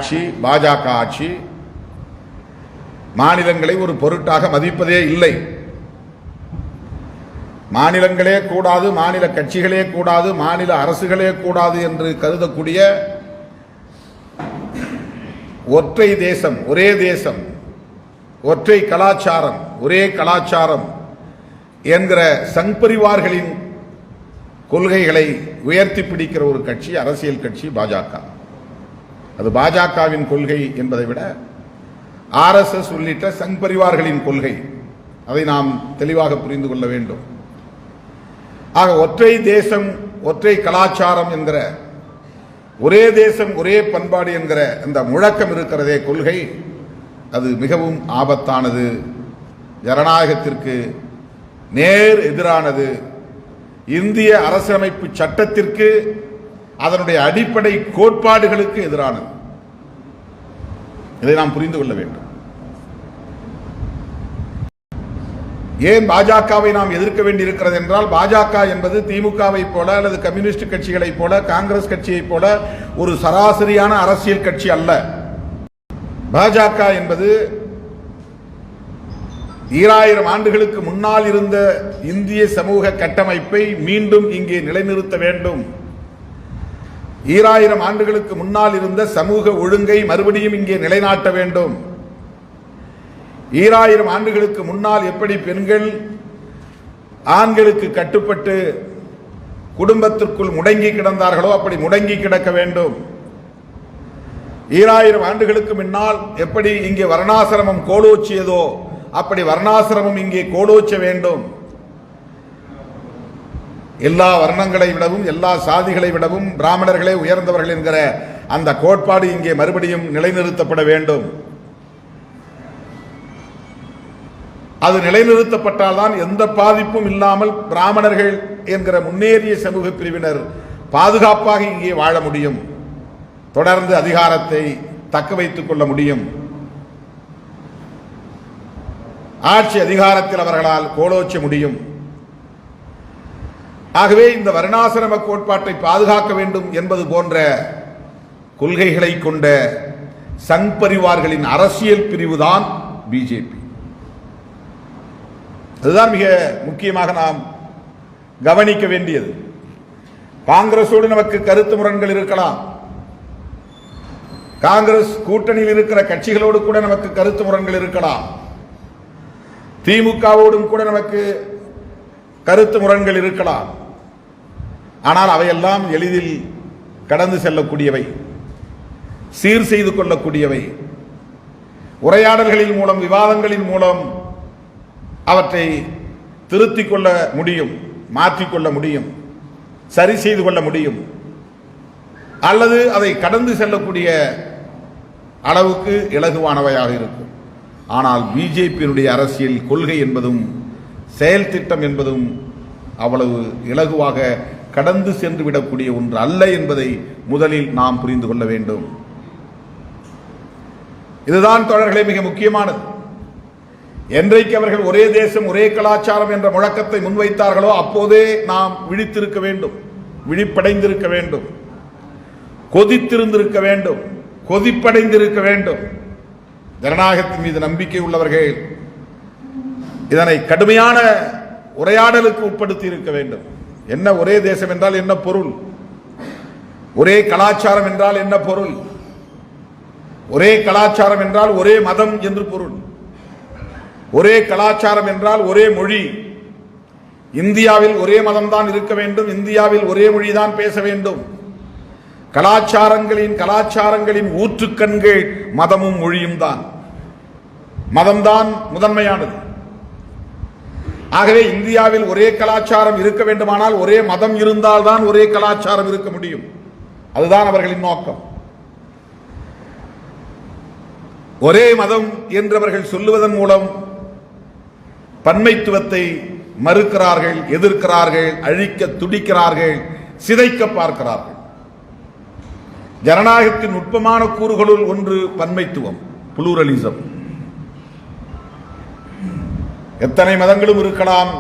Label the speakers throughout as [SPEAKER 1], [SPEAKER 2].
[SPEAKER 1] ஆட்சி, பாஜக ஆட்சி மாநிலங்களை ஒரு பொருட்டாக மதிப்பதே இல்லை. மாநிலங்களே கூடாது, மாநில கட்சிகளே கூடாது, மாநில அரசுகளே கூடாது என்று கருதக்கூடிய ஒற்றை தேசம், ஒரே தேசம், ஒற்றை கலாச்சாரம், ஒரே கலாச்சாரம் என்கிற சங் பரிவார்களின் கொள்கைகளை உயர்த்தி பிடிக்கிற ஒரு கட்சி, அரசியல் கட்சி பாஜக. அது பாஜகவின் கொள்கை என்பதை விட RSS உள்ளிட்ட சங் பரிவார்களின் கொள்கை. அதை நாம் தெளிவாக புரிந்து கொள்ள வேண்டும். ஆக ஒற்றை தேசம், ஒற்றை கலாச்சாரம் என்கிற, ஒரே தேசம் ஒரே பண்பாடு என்கிற அந்த முழக்கம் இருக்கிறதே கொள்கை, அது மிகவும் ஆபத்தானது, ஜனநாயகத்திற்கு நேர் எதிரானது, இந்திய அரசியலமைப்பு சட்டத்திற்கு, அதனுடைய அடிப்படை கோட்பாடுகளுக்கு எதிரானது. இதை நாம் புரிந்து கொள்ள வேண்டும். ஏன் பாஜகவை நாம் எதிர்க்க வேண்டியிருக்கிறது என்றால், பாஜக என்பது திமுகவை போல அல்லது கம்யூனிஸ்ட் கட்சிகளை போல, காங்கிரஸ் கட்சியை போல ஒரு சராசரியான அரசியல் கட்சி அல்ல. பாஜக என்பது 2000 ஆண்டுகளுக்கு முன்னால் இருந்த இந்திய சமூக கட்டமைப்பை மீண்டும் இங்கே நிலைநிறுத்த வேண்டும். 2000 ஆண்டுகளுக்கு முன்னால் இருந்த சமூக ஒழுங்கை மறுபடியும் இங்கே நிலைநாட்ட வேண்டும். 2000 ஆண்டுகளுக்கு முன்னால் எப்படி பெண்கள் ஆண்களுக்கு கட்டுப்பட்டு குடும்பத்திற்குள் முடங்கி கிடந்தார்களோ அப்படி முடங்கி கிடக்க வேண்டும். 2000 ஆண்டுகளுக்கு முன்னால் எப்படி இங்கே வர்ணாசிரமம் கோலோச்சியதோ அப்படி வர்ணாசிரமம் இங்கே கோலோச்ச வேண்டும். எல்லா வர்ணங்களை விடவும், எல்லா சாதிகளை விடவும் பிராமணர்களே உயர்ந்தவர்கள் என்கிற அந்த கோட்பாடு இங்கே மறுபடியும் நிலைநிறுத்தப்பட வேண்டும். அது நிலைநிறுத்தப்பட்டால்தான் எந்த பாதிப்பும் இல்லாமல் பிராமணர்கள் என்கிற முன்னேறிய சமூக பிரிவினர் பாதுகாப்பாக இங்கே வாழ முடியும், தொடர்ந்து அதிகாரத்தை தக்க வைத்துக் கொள்ள முடியும், ஆட்சி அதிகாரத்தில் அவர்களால் கோலோச்ச முடியும். ஆகவே இந்த வர்ணாசிரம கோட்பாட்டை பாதுகாக்க வேண்டும் என்பது போன்ற கொள்கைகளை கொண்ட சங் பரிவார்களின் அரசியல் பிரிவுதான் பிஜேபி. அதுதான் மிக முக்கியமாக நாம் கவனிக்க வேண்டியது. காங்கிரஸோடு நமக்கு கருத்து முரண்கள் இருக்கலாம், காங்கிரஸ் கூட்டணியில் இருக்கிற கட்சிகளோடு கூட நமக்கு கருத்து முரண்கள் இருக்கலாம், திமுகவோடும் கூட நமக்கு கருத்து முரண்கள் இருக்கலாம். ஆனால் அவையெல்லாம் எளிதில் கடந்து செல்லக்கூடியவை, சீர் செய்து கொள்ளக்கூடியவை. உரையாடல்களின் மூலம், விவாதங்களின் மூலம் அவற்றை திருத்திக் கொள்ள முடியும், மாற்றிக்கொள்ள முடியும், சரி செய்து கொள்ள முடியும், அல்லது அதை கடந்து செல்லக்கூடிய அளவுக்கு இலகுவானவையாக இருக்கும். ஆனால் பிஜேபியினுடைய அரசியல் கொள்கை என்பதும் செயல் திட்டம் என்பதும் அவ்வளவு இலகுவாக கடந்து சென்று விடக்கூடிய ஒன்று அல்ல என்பதை முதலில் நாம் புரிந்து கொள்ள வேண்டும். இதுதான் தோழர்களே மிக முக்கியமானது. என்றைக்கு அவர்கள் ஒரே தேசம் ஒரே கலாச்சாரம் என்ற முழக்கத்தை முன்வைத்தார்களோ அப்போதே நாம் விழித்திருக்க வேண்டும், விழிப்படைந்திருக்க வேண்டும், கொதித்திருந்திருக்க வேண்டும், கொதிப்படைந்திருக்க வேண்டும். ஜனநாயகத்தின் மீது நம்பிக்கை உள்ளவர்கள் இதனை கடுமையான உரையாடலுக்கு உட்படுத்தி இருக்க வேண்டும். என்ன ஒரே தேசம் என்றால் என்ன பொருள்? ஒரே கலாச்சாரம் என்றால் என்ன பொருள்? ஒரே கலாச்சாரம் என்றால் ஒரே மதம் என்று பொருள். ஒரே கலாச்சாரம் என்றால் ஒரே மொழி. இந்தியாவில் ஒரே மதம் தான் இருக்க வேண்டும், இந்தியாவில் ஒரே மொழிதான் பேச வேண்டும். கலாச்சாரங்களின் ஊற்றுக்கண்கள் மதமும் மொழியும் தான். மதம்தான் முதன்மையானது. ஆகவே இந்தியாவில் ஒரே கலாச்சாரம் இருக்க வேண்டுமானால் ஒரே மதம் இருந்தால்தான் ஒரே கலாச்சாரம் இருக்க முடியும். அதுதான் அவர்களின் நோக்கம். ஒரே மதம் என்றவர்கள் சொல்லுவதன் மூலம் பன்மைத்துவத்தை மறுக்கிறார்கள், எதிர்க்கிறார்கள், அழிக்க துடிக்கிறார்கள், சிதைக்க பார்க்கிறார்கள். ஜனநாயகத்தின் நுட்பமான கூறுகளுள் ஒன்று பன்மைத்துவம், புளூரலிசம். எத்தனை மதங்களும் இருக்கலாம்,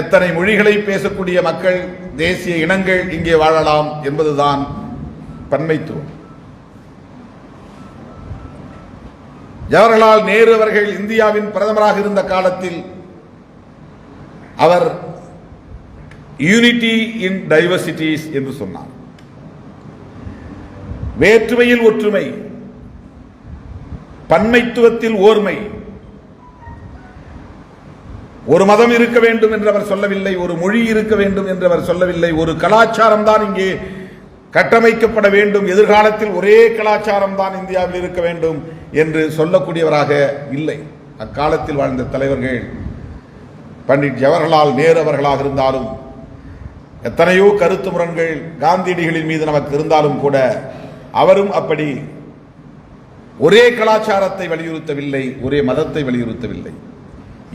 [SPEAKER 1] எத்தனை மொழிகளை பேசக்கூடிய மக்கள், தேசிய இனங்கள் இங்கே வாழலாம் என்பதுதான் பன்மைத்துவம். ஜவஹர்லால் நேரு அவர்கள் இந்தியாவின் பிரதமராக இருந்த காலத்தில் அவர் யூனிட்டி இன் டைவர்சிட்டிஸ் என்று சொன்னார். வேற்றுமையில் ஒற்றுமை, பன்மைத்துவத்தில் ஓர்மை. ஒரு மதம் இருக்க வேண்டும் என்று அவர் சொல்லவில்லை, ஒரு மொழி இருக்க வேண்டும் என்று அவர் சொல்லவில்லை, ஒரு கலாச்சாரம் தான் இங்கே கட்டமைக்கப்பட வேண்டும், எதிர்காலத்தில் ஒரே கலாச்சாரம் தான் இந்தியாவில் இருக்க வேண்டும் என்று சொல்லக்கூடியவராக இல்லை. அக்காலத்தில் வாழ்ந்த தலைவர்கள் பண்டிட் ஜவஹர்லால் நேரு அவர்களாக இருந்தாலும், எத்தனையோ கருத்து முரண்கள் காந்தியடிகளின் மீது நமக்கு இருந்தாலும் கூட அவரும் அப்படி ஒரே கலாச்சாரத்தை வலியுறுத்தவில்லை, ஒரே மதத்தை வலியுறுத்தவில்லை.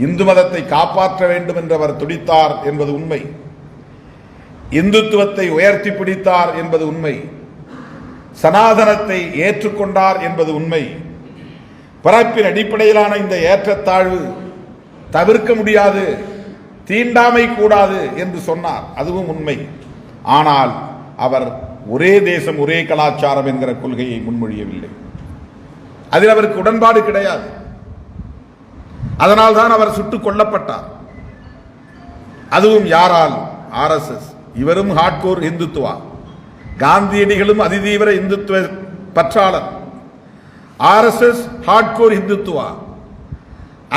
[SPEAKER 1] இந்து மதத்தை காப்பாற்ற வேண்டும் என்று அவர் துடித்தார் என்பது உண்மை. இந்துத்துவத்தை உயர்த்தி பிடித்தார் என்பது உண்மை. சனாதனத்தை ஏற்றுக்கொண்டார் என்பது உண்மை. பிறப்பின் அடிப்படையிலான இந்த ஏற்றத்தாழ்வு தவிர்க்க முடியாது, தீண்டாமை கூடாது என்று சொன்னார், அதுவும் உண்மை. ஆனால் அவர் ஒரே தேசம் ஒரே கலாச்சாரம் என்கிற கொள்கையை முன்மொழியவில்லை. அதில் அவருக்கு உடன்பாடு கிடையாது. அதனால் தான் அவர் சுட்டுக் கொல்லப்பட்டார். அதுவும் யாரால்? RSS. இவரும் ஹார்ட்கோர் இந்துத்துவா. காந்தியடிகளும் அதிதீவிர இந்துத்துவ பற்றாளர். RSS hardcore Hindutva.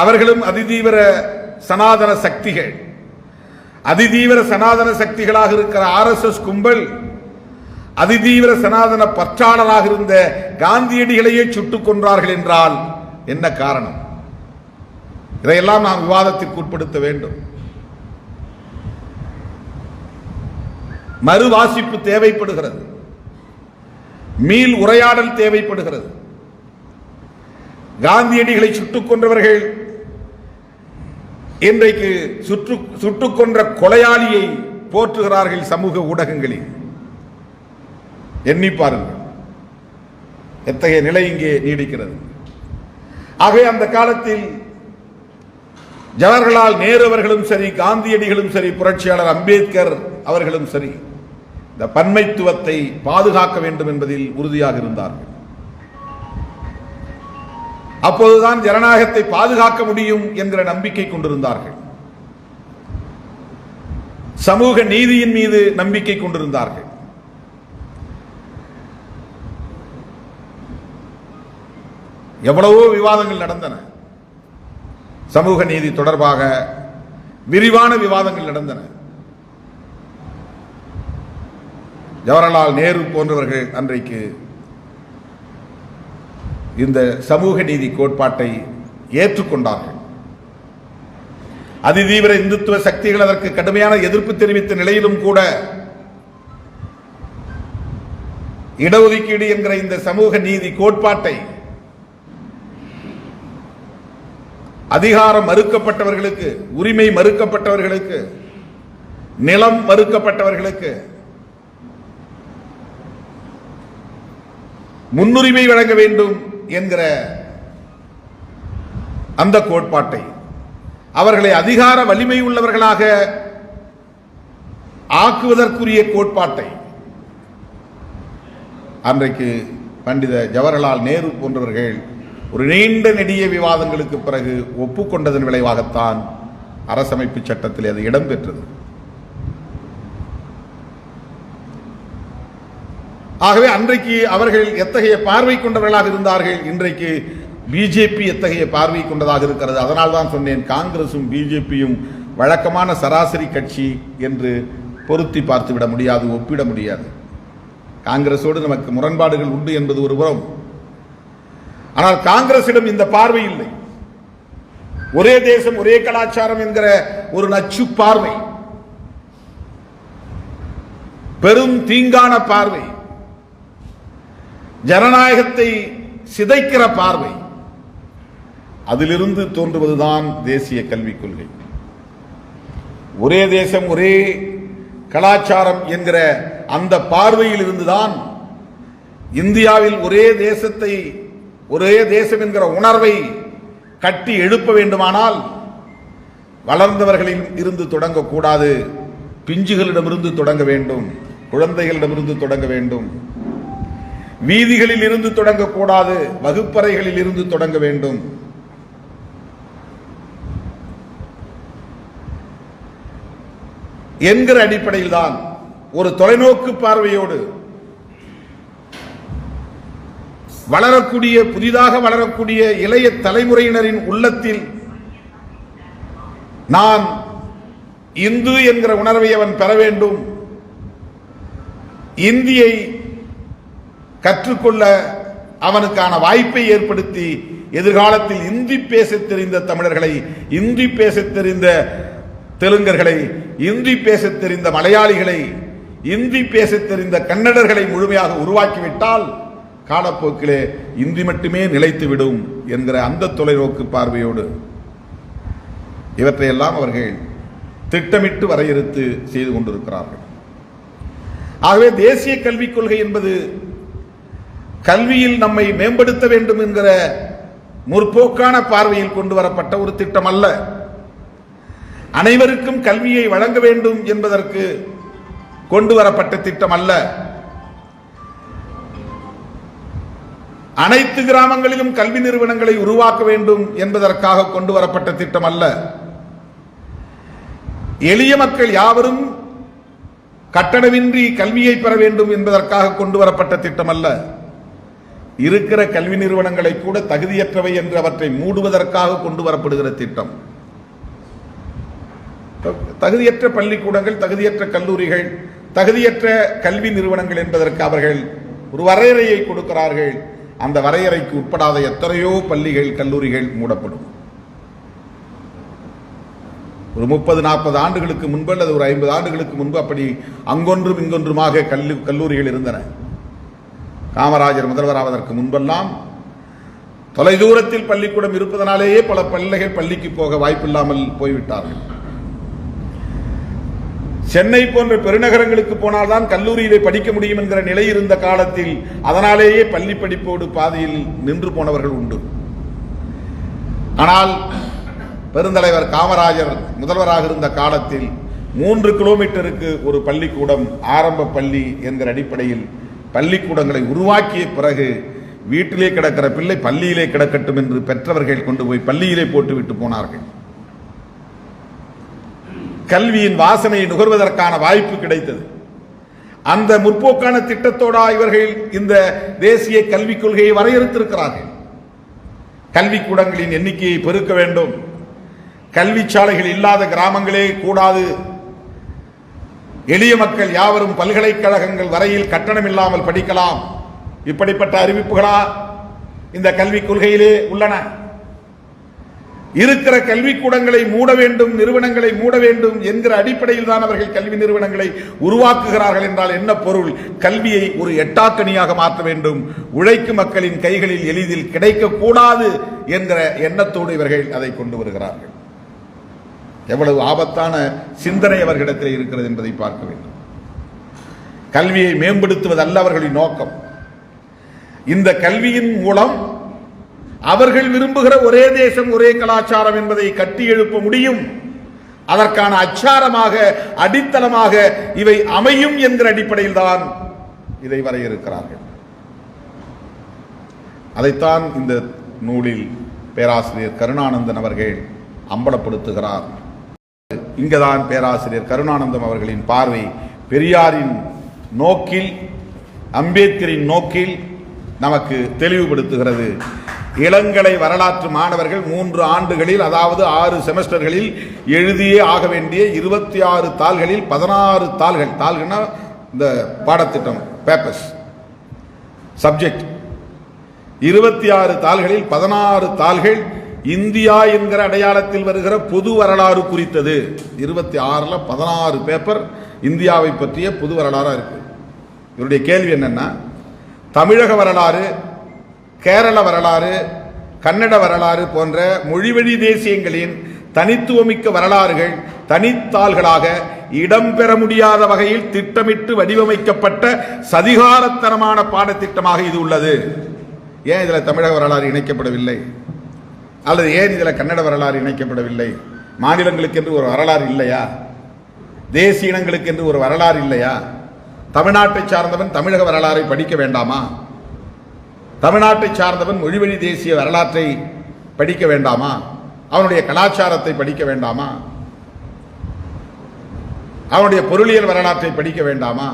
[SPEAKER 1] அவர்களும் அதிதீவிர சனாதன சக்திகள். அதிதீவிர சனாதன சக்திகளாக இருக்கிற RSS கும்பல் அதிதீவிர சனாதன பற்றாளராக இருந்த காந்தியடிகளையே சுட்டுக் கொன்றார்கள் என்றால் என்ன காரணம்? இதையெல்லாம் நாம் விவாதத்திற்கு உட்படுத்த வேண்டும். மறுவாசிப்பு தேவைப்படுகிறது, மீள் உரையாடல் தேவைப்படுகிறது. காந்தியடிகளை சுட்டுக் கொன்றவர்கள் இன்றைக்கு சுட்டுக் கொன்ற கொலையாளியை போற்றுகிறார்கள் சமூக ஊடகங்களில். எண்ணி பாருங்கள் எத்தகைய நிலை இங்கே நீடிக்கிறது. ஆகவே அந்த காலத்தில் ஜவஹர்லால் நேரு அவர்களும் சரி, காந்தியடிகளும் சரி, புரட்சியாளர் அம்பேத்கர் அவர்களும் சரி, இந்த பன்மைத்துவத்தை பாதுகாக்க வேண்டும் என்பதில் உறுதியாக இருந்தார்கள். அப்போதுதான் ஜனநாயகத்தை பாதுகாக்க முடியும் என்கிற நம்பிக்கை கொண்டிருந்தார்கள். சமூக நீதியின் மீது நம்பிக்கை கொண்டிருந்தார்கள். எவ்வளவோ விவாதங்கள் நடந்தன. சமூக நீதி தொடர்பாக விரிவான விவாதங்கள் நடந்தன. ஜவஹர்லால் நேரு போன்றவர்கள் அன்றைக்கு இந்த சமூக நீதி கோட்பாட்டை ஏற்றுக்கொண்டார்கள். அதிதீவிர இந்துத்துவ சக்திகள் அதற்கு கடுமையான எதிர்ப்பு தெரிவித்த நிலையிலும் கூட இடஒதுக்கீடு என்கிற இந்த சமூக நீதி கோட்பாட்டை அதிகாரம் மறுக்கப்பட்டவர்களுக்கு, உரிமை மறுக்கப்பட்டவர்களுக்கு, நிலம் மறுக்கப்பட்டவர்களுக்கு முன்னுரிமை வழங்க வேண்டும் என்கிற அந்த கோட்பாட்டை, அவர்களை அதிகார வலிமை உள்ளவர்களாக ஆக்குவதற்குரிய கோட்பாட்டை அன்றைக்கு பண்டித ஜவஹர்லால் நேரு போன்றவர்கள் ஒரு நீண்ட நெடிய விவாதங்களுக்கு பிறகு ஒப்புக்கொண்டதன் விளைவாகத்தான் அரசமைப்பு சட்டத்தில் அது இடம்பெற்றது. ஆகவே அன்றைக்கு அவர்கள் எத்தகைய பார்வை கொண்டவர்களாக இருந்தார்கள், இன்றைக்கு பிஜேபி எத்தகைய பார்வை கொண்டதாக இருக்கிறது. அதனால் தான் சொன்னேன், காங்கிரசும் பிஜேபியும் வழக்கமான சராசரி கட்சி என்று பொருத்தி பார்த்துவிட முடியாது, ஒப்பிட முடியாது. காங்கிரஸோடு நமக்கு முரண்பாடுகள் உண்டு என்பது ஒரு புறம். ஆனால் காங்கிரசிடம் இந்த பார்வை இல்லை. ஒரே தேசம் ஒரே கலாச்சாரம் என்கிற ஒரு நச்சு பார்வை, பெரும் தீங்கான பார்வை, ஜனநாயகத்தை சிதைக்கிற பார்வை, அதிலிருந்து தோன்றுவதுதான் தேசிய கல்விக் கொள்கை. ஒரே தேசம் ஒரே கலாச்சாரம் என்கிற அந்த பார்வையில் இருந்துதான் இந்தியாவில் ஒரே தேசத்தை, ஒரே தேசம் என்கிற உணர்வை கட்டி எழுப்ப வேண்டுமானால் வளர்ந்தவர்களில் இருந்து தொடங்கக்கூடாது, பிஞ்சுகளிடமிருந்து தொடங்க வேண்டும், குழந்தைகளிடமிருந்து தொடங்க வேண்டும். வீதிகளில் இருந்து தொடங்கக்கூடாது, வகுப்பறைகளில் இருந்து தொடங்க வேண்டும். என்கிற அடிப்படையில் தான் ஒரு தொலைநோக்கு பார்வையோடு வளரக்கூடிய, புதிதாக வளரக்கூடிய இளைய தலைமுறையினரின் உள்ளத்தில் நான் இந்து என்கிற உணர்வை அவன் பெற வேண்டும், இந்தியை கற்றுக்கொள்ள அவனுக்கான வாய்ப்பை ஏற்படுத்தி எதிர்காலத்தில் இந்தி பேசத் தெரிந்த தமிழர்களை, இந்தி பேசத் தெரிந்த தெலுங்கர்களை, இந்தி பேசத் தெரிந்த மலையாளிகளை, இந்தி பேசத் தெரிந்த கன்னடர்களை முழுமையாக உருவாக்கிவிட்டால் காலப்போக்கிலே இந்தி மட்டுமே நிலைத்துவிடும் என்கிற அந்த தொலைநோக்கு பார்வையோடு இவற்றையெல்லாம் அவர்கள் திட்டமிட்டு வரையறுத்து செய்து கொண்டிருக்கிறார்கள். ஆகவே தேசிய கல்விக் கொள்கை என்பது கல்வியில் நம்மை மேம்படுத்த வேண்டும் என்கிற முற்போக்கான பார்வையில் கொண்டு வரப்பட்ட ஒரு திட்டம் அல்ல. அனைவருக்கும் கல்வியை வழங்க வேண்டும் என்பதற்கு கொண்டு வரப்பட்ட திட்டம் அல்ல. அனைத்து கிராமங்களிலும் கல்வி நிறுவனங்களை உருவாக்க வேண்டும் என்பதற்காக கொண்டு வரப்பட்ட திட்டம் அல்ல. எளிய மக்கள் யாவரும் கட்டணமின்றி கல்வியை பெற வேண்டும் என்பதற்காக கொண்டு வரப்பட்ட திட்டம் அல்ல. இருக்கிற கல்வி நிறுவனங்களை கூட தகுதியற்றவை என்று அவற்றை மூடுவதற்காக கொண்டு வரப்படுகிற திட்டம். தகுதியற்ற பள்ளிக்கூடங்கள், தகுதியற்ற கல்லூரிகள், தகுதியற்ற கல்வி நிறுவனங்கள் என்பதற்கு அவர்கள் ஒரு வரையறையை கொடுக்கிறார்கள். அந்த வரையறைக்கு உட்படாத எத்தனையோ பள்ளிகள், கல்லூரிகள் மூடப்படும். ஒரு 30-40 ஆண்டுகளுக்கு முன்பு அல்லது ஒரு 50 ஆண்டுகளுக்கு முன்பு அப்படி அங்கொன்றும் இங்கொன்றுமாக கல்லூரிகள் இருந்தன. காமராஜர் முதல்வராவதற்கு முன்பெல்லாம் தொலைதூரத்தில் பள்ளிக்கூடம் இருப்பதனாலேயே பல பிள்ளைகள் பள்ளிக்கு போக வாய்ப்பில்லாமல் போய்விட்டார்கள். சென்னை போன்ற பெருநகரங்களுக்கு போனால்தான் கல்லூரியிலே படிக்க முடியும் என்கிற நிலை இருந்த காலத்தில் அதனாலேயே பள்ளி படிப்போடு பாதியில் நின்று போனவர்கள் உண்டு. ஆனால் பெருந்தலைவர் காமராஜர் முதல்வராக இருந்த காலத்தில் 3 கிலோமீட்டருக்கு ஒரு பள்ளிக்கூடம், ஆரம்ப பள்ளி என்கிற அடிப்படையில் பள்ளிக்கூடங்களை உருவாக்கிய பிறகு வீட்டிலே கிடக்கிற பிள்ளை பள்ளியிலே கிடக்கட்டும் என்று பெற்றவர்கள் கொண்டு போய் பள்ளியிலே போட்டுவிட்டு போனார்கள். கல்வியின் வாசனையை நுகர்வதற்கான வாய்ப்பு கிடைத்தது. அந்த முற்போக்கான திட்டத்தோடு இவர்கள் இந்த தேசிய கல்விக் கொள்கையை வரையறுத்திருக்கிறார்கள். கல்விக்கூடங்களின் எண்ணிக்கையை பெருக்க வேண்டும், கல்வி சாலைகள் இல்லாத கிராமங்களே கூடாது, எளிய மக்கள் யாவரும் பல்கலைக்கழகங்கள் வரையில் கட்டணம் இல்லாமல் படிக்கலாம். இப்படிப்பட்ட அறிவிப்புகளா இந்த கல்விக் கொள்கையிலே உள்ளன. இருக்கிற கல்விக்கூடங்களை மூட வேண்டும், நிறுவனங்களை மூட வேண்டும் என்கிற அடிப்படையில் தான் அவர்கள் கல்வி நிறுவனங்களை உருவாக்குகிறார்கள் என்றால் என்ன பொருள்? கல்வியை ஒரு எட்டாக்கணியாக மாற்ற வேண்டும், உழைக்கும் மக்களின் கைகளில் எளிதில் கிடைக்கக்கூடாது என்கிற எண்ணத்தோடு இவர்கள் அதை கொண்டு வருகிறார்கள். எவ்வளவு ஆபத்தான சிந்தனை அவர்களிடத்தில் இருக்கிறது என்பதை பார்க்க வேண்டும். கல்வியை மேம்படுத்துவதல்ல அவர்களின் நோக்கம். இந்த கல்வியின் மூலம் அவர்கள் விரும்புகிற ஒரே தேசம், ஒரே கலாச்சாரம் என்பதை கட்டி எழுப்ப முடியும். அதற்கான அச்சாரமாக, அடித்தளமாக இவை அமையும் என்கிற அடிப்படையில் தான் இதை வரையறுக்கிறார்கள். அதைத்தான் இந்த நூலில் பேராசிரியர் கருணானந்தன் அவர்கள் அம்பலப்படுத்துகிறார். இங்குதான் பேராசிரியர் கருணானந்தம் அவர்களின் பார்வை பெரியாரின் நோக்கில், அம்பேத்கரின் நோக்கில் நமக்கு தெளிவுபடுத்துகிறது. இளங்கலை வரலாற்று மாணவர்கள் 3 ஆண்டுகளில், அதாவது 6 செமஸ்டர்களில் எழுதியே ஆக வேண்டிய 26 தாள்களில் 16 தாள்கள், தாள்கள்னா இந்த பாடத்திட்டம், பேப்பர்ஸ், சப்ஜெக்ட், 26 தாள்களில் 16 தாள்கள் இந்தியா என்கிற அடையாளத்தில் வருகிற பொது வரலாறு குறித்தது. 26ல் 16 பேப்பர் இந்தியாவை பற்றிய பொது வரலாறு இருக்கு. இவருடைய கேள்வி என்னன்னா, தமிழக வரலாறு, கேரள வரலாறு, கன்னட வரலாறு போன்ற மொழிவழி தேசியங்களின் தனித்துவமிக்க வரலாறுகள் தனித்தாள்களாக இடம்பெற முடியாத வகையில் திட்டமிட்டு வடிவமைக்கப்பட்ட சதிகாரத்தனமான பாடத்திட்டமாக இது உள்ளது. ஏன் இதில் தமிழக வரலாறு இணைக்கப்படவில்லை? அல்லது ஏன் இதில் கன்னட வரலாறு இணைக்கப்படவில்லை? மாநிலங்களுக்கு என்று ஒரு வரலாறு இல்லையா? தேசிய இனங்களுக்கு என்று ஒரு வரலாறு இல்லையா? தமிழ்நாட்டை சார்ந்தவன் தமிழக வரலாறை படிக்க வேண்டாமா? தமிழ்நாட்டை சார்ந்தவன் மொழிவழி தேசிய வரலாற்றை படிக்க வேண்டாமா? அவனுடைய கலாச்சாரத்தை படிக்க வேண்டாமா? அவனுடைய பொருளியல் வரலாற்றை படிக்க வேண்டாமா?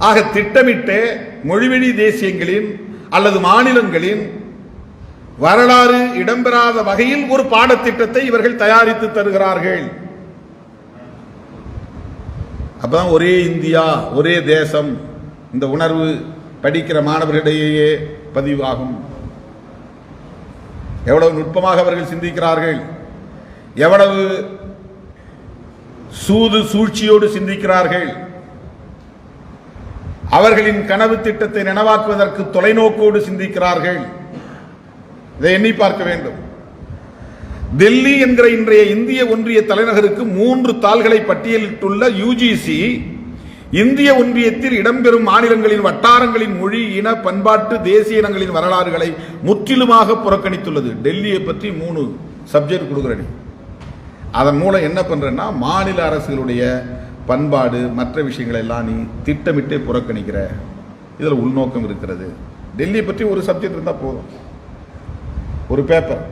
[SPEAKER 1] ஆக திட்டமிட்டு மொழிவழி தேசியங்களின் அல்லது மாநிலங்களின் வரலாறு இடம்பெறாத வகையில் ஒரு பாடத்திட்டத்தை இவர்கள் தயாரித்து தருகிறார்கள். அப்பதான் ஒரே இந்தியா, ஒரே தேசம் இந்த உணர்வு படிக்கிற மாணவர்களிடையே பதிவாகும். எவ்வளவு நுட்பமாக அவர்கள் சிந்திக்கிறார்கள், எவ்வளவு சூது சூழ்ச்சியோடு சிந்திக்கிறார்கள். அவர்களின் கனவு திட்டத்தை நனவாக்குவதற்கு தொலைநோக்கோடு சிந்திக்கிறார்கள். இதை எண்ணி பார்க்க வேண்டும். டெல்லி என்கிற இன்றைய இந்திய ஒன்றிய தலைநகருக்கு 3 தாள்களை பட்டியலிட்டுள்ள யுஜிசி இந்திய ஒன்றியத்தில் இடம்பெறும் மாநிலங்களின் வட்டாரங்களின் மொழி, இன, பண்பாட்டு, தேசிய இனங்களின் வரலாறுகளை முற்றிலுமாக புறக்கணித்துள்ளது. டெல்லியை பற்றி 3 சப்ஜெக்ட் கொடுக்குறேன். அதன் மூலம் என்ன பண்றேன்னா, மாநில அரசுகளுடைய பண்பாடு மற்ற விஷயங்களை எல்லாம் நீ திட்டமிட்டே புறக்கணிக்கிற. இதில் உள்நோக்கம் இருக்கிறது. டெல்லியை பற்றி ஒரு சப்ஜெக்ட் இருந்தால் போதும், ஒரு பேப்பர்.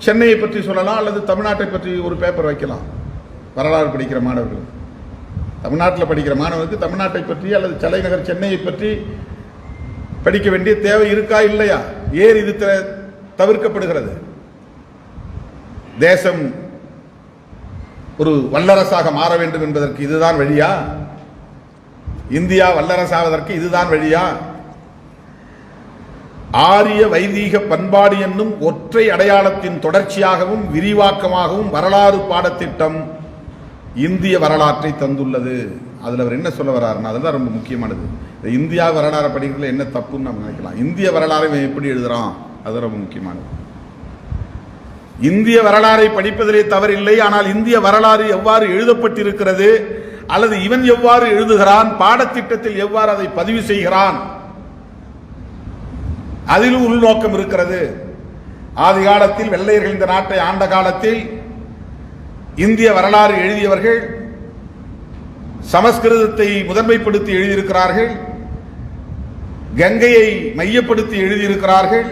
[SPEAKER 1] சென்னையை பற்றி சொல்லலாம், அல்லது தமிழ்நாட்டை பற்றி ஒரு பேப்பர் வைக்கலாம். வரலாறு படிக்கிற மாணவர்கள், தமிழ்நாட்டில் படிக்கிற மாணவருக்கு தமிழ்நாட்டை பற்றி அல்லது தலைநகர் சென்னையை பற்றி படிக்க வேண்டிய தேவை இருக்கா இல்லையா? ஏன் இது தவிர்க்கப்படுகிறது? தேசம் ஒரு வல்லரசாக மாற வேண்டும் என்பதற்கு இதுதான் வழியா? இந்தியா வல்லரசாவதற்கு இதுதான் வழியா? ஆரிய வைதீக பண்பாடு என்னும் ஒற்றை அடையாளத்தின் தொடர்ச்சியாகவும் விரிவாக்கமாகவும் வரலாறு பாடத்திட்டம் இந்திய வரலாற்றை தந்துள்ளது. அதில் அவர் என்ன சொல்ல வர்றாருன்னா, அதுதான் ரொம்ப முக்கியமானது. இந்த இந்தியா வரலாறு படிக்கிறதுல என்ன தப்புன்னு நம்ம நினைக்கலாம். இந்திய வரலாறை எப்படி எழுதுறான், அது ரொம்ப முக்கியமானது. இந்திய வரலாறை படிப்பதிலே தவறில்லை. ஆனால் இந்திய வரலாறு எவ்வாறு எழுதப்பட்டிருக்கிறது, அல்லது இவன் எவ்வாறு எழுதுகிறான், பாடத்திட்டத்தில் எவ்வாறு அதை பதிவு செய்கிறான், அதிலும் உள்நோக்கம் இருக்கிறது. ஆதி காலத்தில் வெள்ளையர்கள் இந்த நாட்டை ஆண்ட காலத்தில் இந்திய வரலாறு எழுதியவர்கள் சமஸ்கிருதத்தை முதன்மைப்படுத்தி எழுதியிருக்கிறார்கள், கங்கையை மையப்படுத்தி எழுதியிருக்கிறார்கள்.